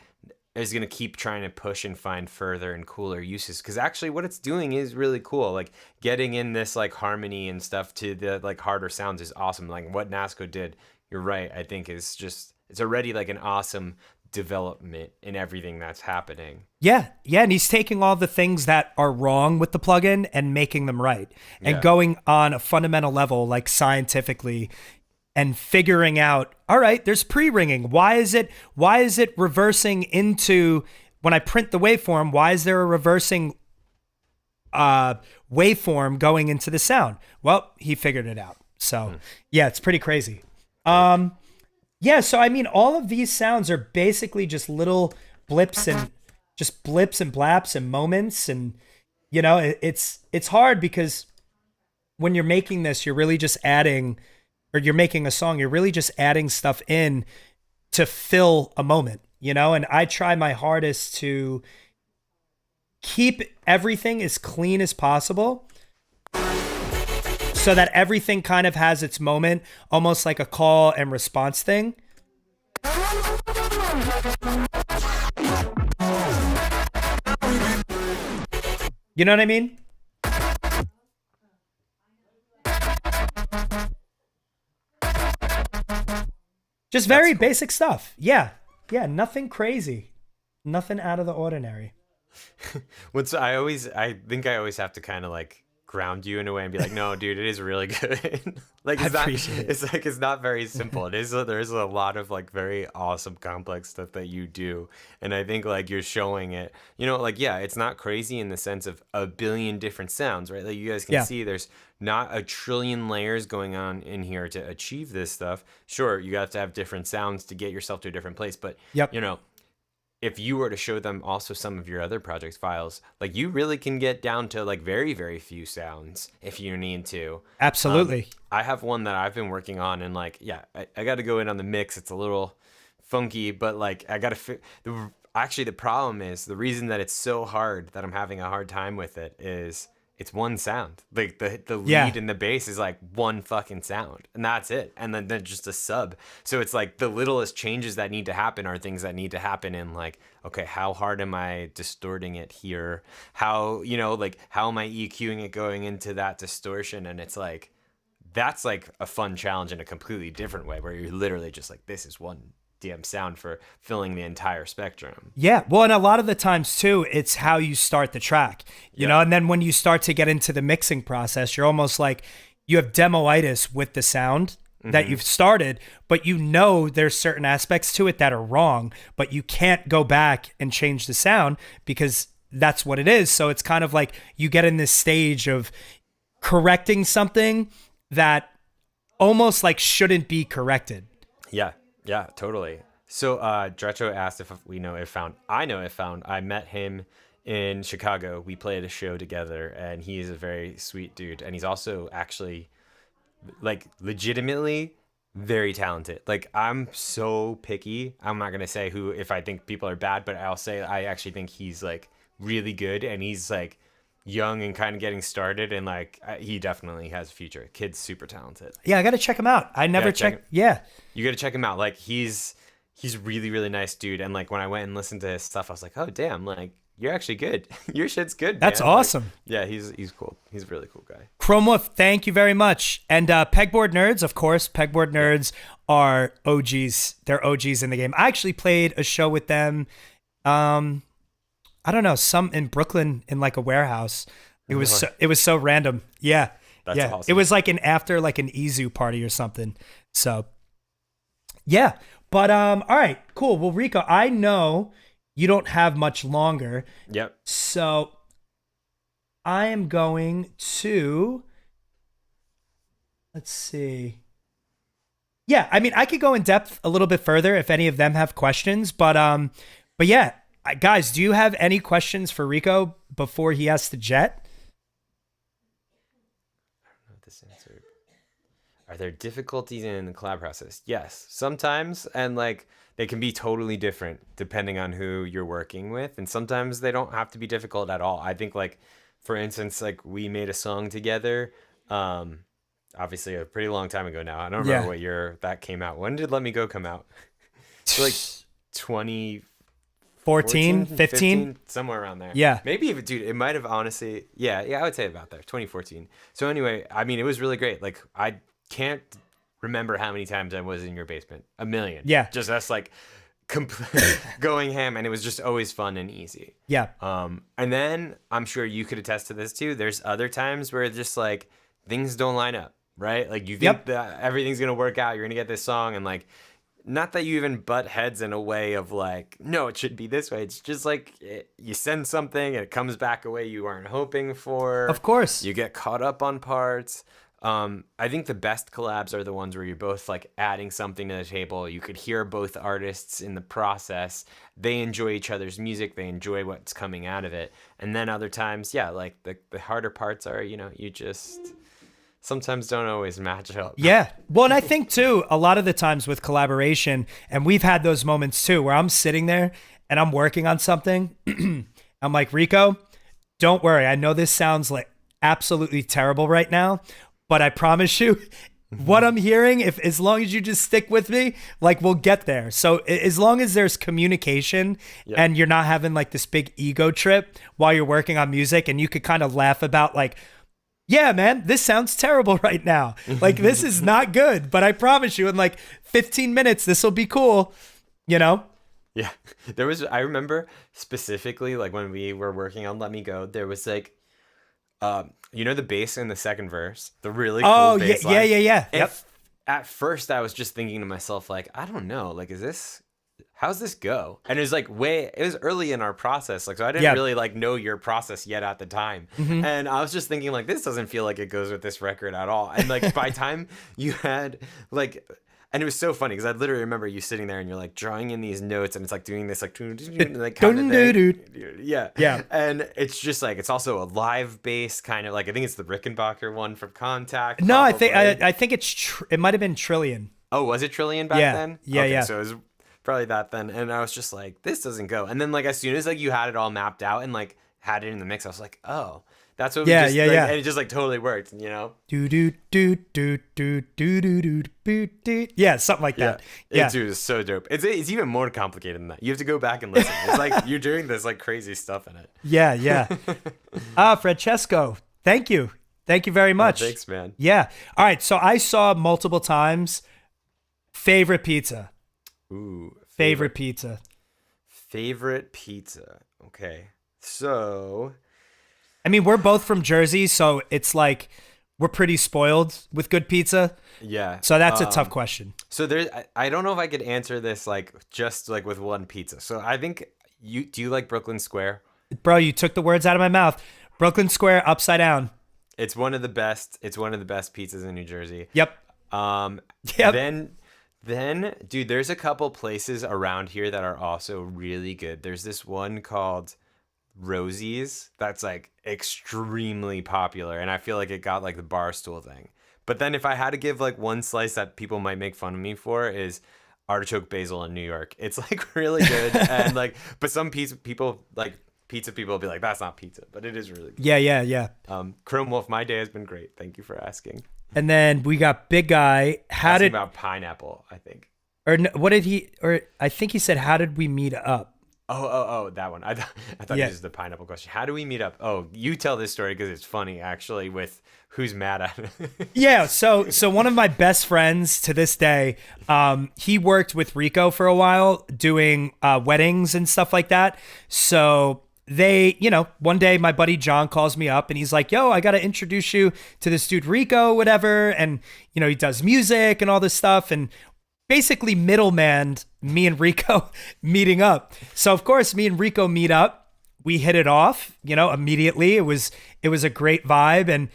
is gonna keep trying to push and find further and cooler uses because actually what it's doing is really cool. Like getting in this like harmony and stuff to the like harder sounds is awesome. Like what Nasco did, you're right, I think is just, it's already like an awesome development in everything that's happening.
Yeah, and he's taking all the things that are wrong with the plugin and making them right, and going on a fundamental level, like scientifically, and figuring out, all right, there's pre-ringing. Why is it reversing into when I print the waveform? Why is there a reversing waveform going into the sound. Well, he figured it out. So yeah, it's pretty crazy. Yeah, so I mean, all of these sounds are basically just little blips and blaps and moments, and it's hard because when you're making this, you're really just adding, or you're making a song, you're really just adding stuff in to fill a moment, and I try my hardest to keep everything as clean as possible so that everything kind of has its moment, almost like a call and response thing. You know what I mean? Just very cool. Basic stuff. Yeah. Yeah. Nothing crazy. Nothing out of the ordinary.
I think I always have to kind of like ground you in a way and be like, no, dude, it is really good. Like it's not very simple. There is a lot of like very awesome complex stuff that you do, and I think like you're showing it, like, yeah, it's not crazy in the sense of a billion different sounds, right? Like you guys can see there's not a trillion layers going on in here to achieve this stuff. Sure, you have to have different sounds to get yourself to a different place, but if you were to show them also some of your other project files, like you really can get down to like very, very few sounds if you need to.
Absolutely.
I have one that I've been working on, and like, yeah, I got to go in on the mix. It's a little funky, but like I got to actually, the problem is the reason that it's so hard that I'm having a hard time with it is it's one sound. Like the lead and the bass is like one fucking sound, and that's it. And then just a sub. So it's like the littlest changes that need to happen are things that need to happen in like, okay, how hard am I distorting it here? How, like how am I EQing it going into that distortion? And it's like, that's like a fun challenge in a completely different way where you're literally just like, this is one DM sound for filling the entire spectrum.
Yeah. Well, and a lot of the times too, it's how you start the track, you know, and then when you start to get into the mixing process, you're almost like you have demoitis with the sound that you've started, but there's certain aspects to it that are wrong, but you can't go back and change the sound because that's what it is. So it's kind of like you get in this stage of correcting something that almost like shouldn't be corrected.
Yeah. Yeah, totally. So Dretcho asked if we know If Found. I know If Found. I met him in Chicago. We played a show together, and he is a very sweet dude. And he's also actually, like, legitimately very talented. Like, I'm so picky. I'm not going to say if I think people are bad, but I'll say I actually think he's, like, really good. And he's, like, young and kind of getting started, and like he definitely has a future. Kid's super talented.
Yeah, I gotta check him out. I never checked. Yeah,
you gotta check him out. Like he's really, really nice dude. And like when I went and listened to his stuff, I was like, oh damn, like you're actually good. Your shit's good.
That's
man.
Awesome.
Like, yeah, he's cool. He's a really cool guy.
Chrome Wolf, thank you very much. And Pegboard Nerds, of course. Pegboard Nerds are OGs. They're OGs in the game. I actually played a show with them. I don't know, some in Brooklyn in like a warehouse. It was so random. Yeah.
That's awesome.
It was like after like an Izu party or something. So yeah. But all right, cool. Well, Rico, I know you don't have much longer.
Yep.
So I am going to, let's see. Yeah, I mean, I could go in depth a little bit further if any of them have questions, but yeah. Guys, do you have any questions for Rico before he has to jet?
I don't know what this answer. Are there difficulties in the collab process? Yes, sometimes, and like they can be totally different depending on who you're working with, and sometimes they don't have to be difficult at all. I think, like, for instance, like we made a song together, obviously a pretty long time ago now. I don't remember what year that came out. When did Let Me Go come out? Like
2014, 15,
somewhere around there.
Yeah.
Maybe even, dude, it might have honestly, yeah, I would say about there, 2014. So anyway, I mean, it was really great. Like, I can't remember how many times I was in your basement. A million.
Yeah.
Just us, like, going ham, and it was just always fun and easy.
Yeah.
And then, I'm sure you could attest to this, too. There's other times where just, like, things don't line up, right? Like, you think that everything's going to work out, you're going to get this song, and, like, not that you even butt heads in a way of like, no, it should be this way. It's just like you send something and it comes back a way you aren't hoping for.
Of course.
You get caught up on parts. I think the best collabs are the ones where you're both like adding something to the table. You could hear both artists in the process. They enjoy each other's music. They enjoy what's coming out of it. And then other times, yeah, like the harder parts are, you just sometimes don't always match up.
Yeah. Well, and I think too, a lot of the times with collaboration, and we've had those moments too, where I'm sitting there and I'm working on something. I'm like, Rico, don't worry. I know this sounds like absolutely terrible right now, but I promise you, what I'm hearing, if as long as you just stick with me, like we'll get there. So as long as there's communication and you're not having like this big ego trip while you're working on music, and you could kind of laugh about like, yeah, man, this sounds terrible right now. Like this is not good, but I promise you in like 15 minutes, this will be cool, Yeah.
I remember specifically like when we were working on Let Me Go, there was like, the bass in the second verse, the really cool bass line.
Yeah. Yep.
At first, I was just thinking to myself, like, I don't know, like, how's this go? And it was like it was early in our process, like, so I didn't really like know your process yet at the time. Mm-hmm. And I was just thinking, like, this doesn't feel like it goes with this record at all. And like by time you had like. And it was so funny because I literally remember you sitting there and you're like drawing in these notes and it's like doing this like kind of thing. Yeah. And it's just like it's also a live bass kind of like I think it's the Rickenbacker one from Contact.
No, probably. I think it might have been Trillion.
Oh, was it Trillion back then?
Yeah,
okay,
yeah.
So it was probably that then. And I was just like, this doesn't go. And then like as soon as like you had it all mapped out and like had it in the mix, I was like, oh. That's what
yeah.
And it just like totally worked,
do. Yeah, something like that.
Yeah. It's so dope. It's even more complicated than that. You have to go back and listen. It's like you're doing this like crazy stuff in it.
Yeah. Francesco, thank you. Thank you very much.
Thanks, man.
Yeah. All right. So I saw multiple times. Favorite pizza.
Ooh.
Favorite pizza.
Favorite pizza. Okay. So.
I mean, we're both from Jersey, so it's like we're pretty spoiled with good pizza.
Yeah.
So that's a tough question.
So I don't know if I could answer this like just like with one pizza. So I think do you like Brooklyn Square?
Bro, you took the words out of my mouth. Brooklyn Square, upside down.
It's one of the best. It's one of the best pizzas in New Jersey.
Yep.
Then, dude, there's a couple places around here that are also really good. There's this one called Rosie's that's like extremely popular, and I feel like it got like the Barstool thing. But then if I had to give like one slice that people might make fun of me for is artichoke basil in New York. It's like really good and like but some pizza people will be like that's not pizza, but it is really good.
Yeah.
Chrome Wolf, my day has been great. Thank you for asking.
And then we got Big Guy.
About pineapple, I think.
Or what did he? Or I think he said, "How did we meet up?"
Oh, that one. I thought this was the pineapple question. How do we meet up? Oh, you tell this story because it's funny, actually, with who's mad at it.
Yeah, so one of my best friends to this day, he worked with Rico for a while doing weddings and stuff like that. So they, one day my buddy John calls me up and he's like, yo, I got to introduce you to this dude Rico, whatever. And, he does music and all this stuff. And basically middleman me and Rico meeting up. So of course me and Rico meet up. We hit it off, immediately. It was a great vibe. And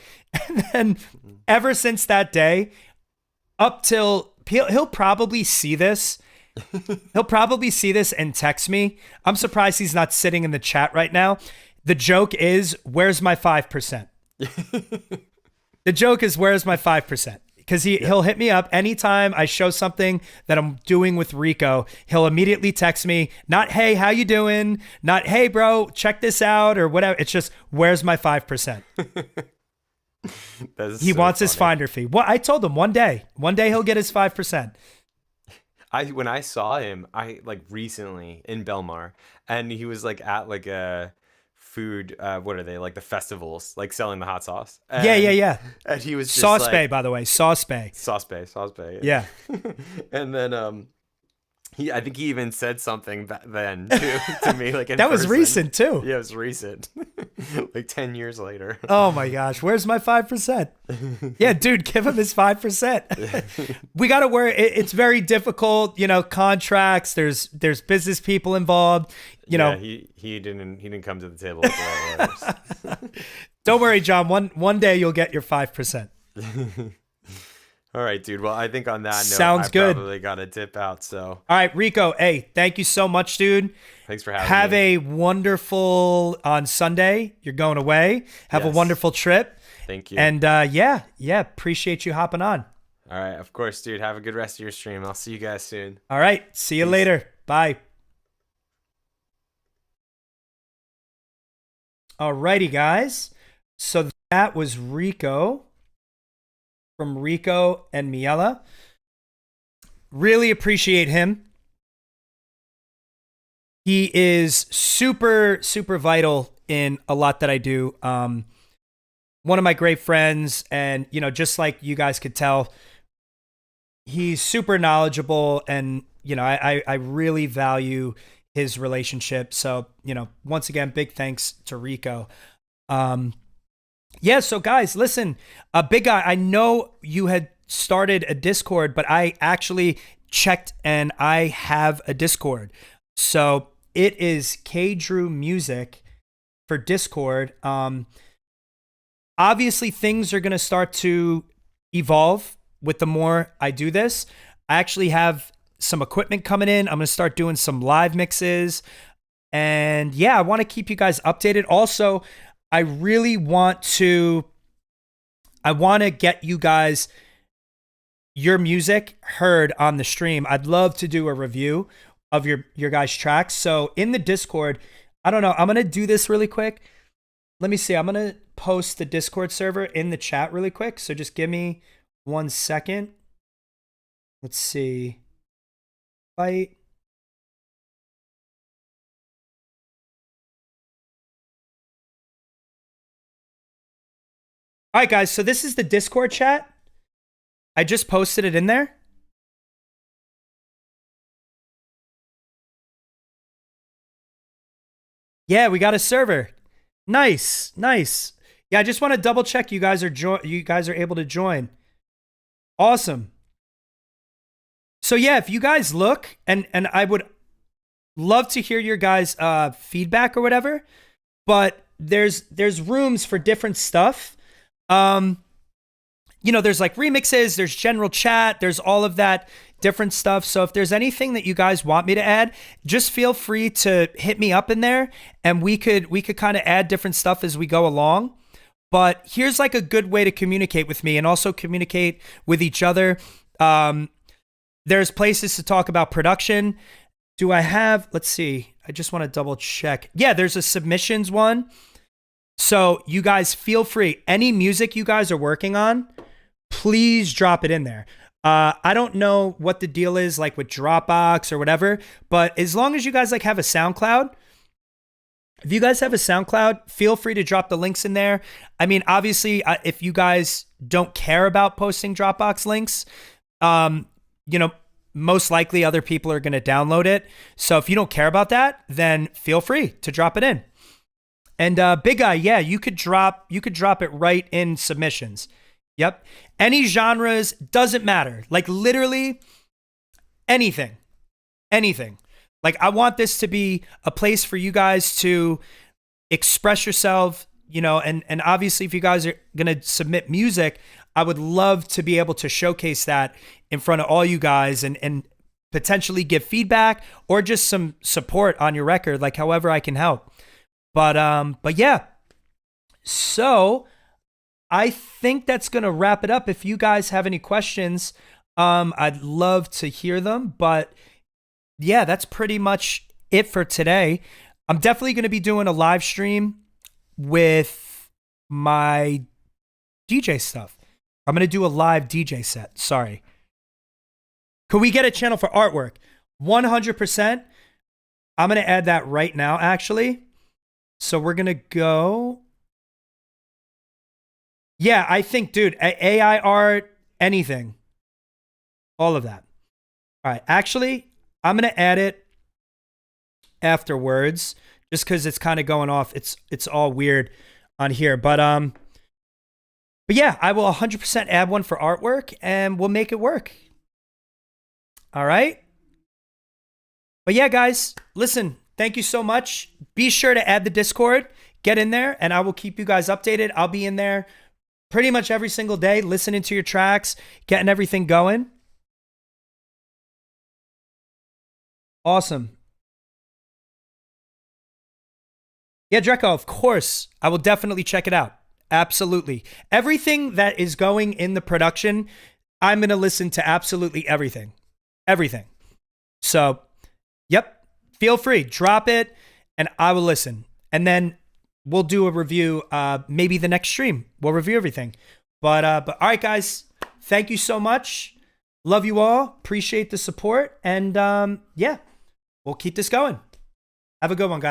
then ever since that day, up till he'll probably see this. He'll probably see this and text me. I'm surprised he's not sitting in the chat right now. The joke is, where's my 5%? The joke is, where's my 5%? Because he'll hit me up anytime I show something that I'm doing with Rico. He'll immediately text me, not, hey, how you doing? Not, hey, bro, check this out or whatever. It's just, where's my 5%? He wants his finder fee. Well, I told him one day he'll get his 5%.
When I saw him, recently in Belmar, and he was like at like a food, what are they, like the festivals, like selling the hot sauce. And,
yeah.
And he was just
Sauce Bay, by the way. Sauce Bay.
Yeah. And then I think he even said something then too, to me, like in
that was
person.
recent too.
Yeah, it was recent. like 10 years later.
Oh my gosh, where's my 5%? Yeah, dude, give him his 5%. We got to worry. It's very difficult, contracts. There's business people involved.
He didn't come to the table with the right lawyers.
Don't worry, John. One day you'll get your 5%.
All right, dude. Well, I think on that note,
Sounds good.
Probably got to dip out. So,
all right, Rico. Hey, thank you so much, dude.
Thanks for having me.
Have a wonderful on Sunday. You're going away. Have a wonderful trip.
Thank you.
And appreciate you hopping on.
All right, of course, dude. Have a good rest of your stream. I'll see you guys soon.
All right, see you later. Bye. All righty, guys. So that was Rico. From Rico and Miela. Really appreciate him. He is super, super vital in a lot that I do. One of my great friends, and just like you guys could tell, he's super knowledgeable, and I really value his relationship. So, once again, big thanks to Rico. So guys, listen, Big Guy, I know you had started a Discord, but I actually checked and I have a Discord. So it is KDrew Music for Discord. Obviously things are going to start to evolve with the more I do this. I actually have some equipment coming in. I'm going to start doing some live mixes, and I want to keep you guys updated. Also, I really want to get you guys your music heard on the stream. I'd love to do a review of your guys' tracks. So in the Discord, I don't know, I'm going to do this really quick. Let me see. I'm going to post the Discord server in the chat really quick. So just give me 1 second. Let's see. Fight. All right, guys, so this is the Discord chat. I just posted it in there. Yeah, we got a server. Nice. Yeah, I just want to double check you guys are able to join. Awesome. So yeah, if you guys look, and I would love to hear your guys' feedback or whatever, but there's rooms for different stuff. There's like remixes, there's general chat, there's all of that different stuff. So if there's anything that you guys want me to add, just feel free to hit me up in there, and we could kind of add different stuff as we go along. But here's like a good way to communicate with me and also communicate with each other. There's places to talk about production. Let's see, I just want to double check. Yeah, there's a submissions one. So you guys feel free. Any music you guys are working on, please drop it in there. I don't know what the deal is like with Dropbox or whatever, but as long as you guys have a SoundCloud, if you guys have a SoundCloud, feel free to drop the links in there. I mean, obviously, if you guys don't care about posting Dropbox links, most likely other people are going to download it. So if you don't care about that, then feel free to drop it in. And Big Guy, yeah, you could drop it right in submissions. Yep. Any genres, doesn't matter. Like literally anything. Like I want this to be a place for you guys to express yourself, and obviously if you guys are going to submit music, I would love to be able to showcase that in front of all you guys and potentially give feedback or just some support on your record, like however I can help. But yeah, so I think that's going to wrap it up. If you guys have any questions, I'd love to hear them, but yeah, that's pretty much it for today. I'm definitely going to be doing a live stream with my DJ stuff. I'm going to do a live DJ set. Sorry. Could we get a channel for artwork? 100%. I'm going to add that right now, actually. So we're going to go. Yeah, I think, dude, AI art, anything. All of that. All right. Actually, I'm going to add it afterwards just because it's kind of going off. It's all weird on here. But yeah, I will 100% add one for artwork and we'll make it work. All right. But yeah, guys, listen, thank you so much. Be sure to add the Discord, get in there, and I will keep you guys updated. I'll be in there pretty much every single day, listening to your tracks, getting everything going. Awesome. Yeah, Dreco, of course. I will definitely check it out. Absolutely. Everything that is going in the production, I'm going to listen to absolutely everything. Everything. So, yep. Feel free. Drop it and I will listen. And then we'll do a review, maybe the next stream. We'll review everything. But all right, guys. Thank you so much. Love you all. Appreciate the support. And yeah, we'll keep this going. Have a good one, guys.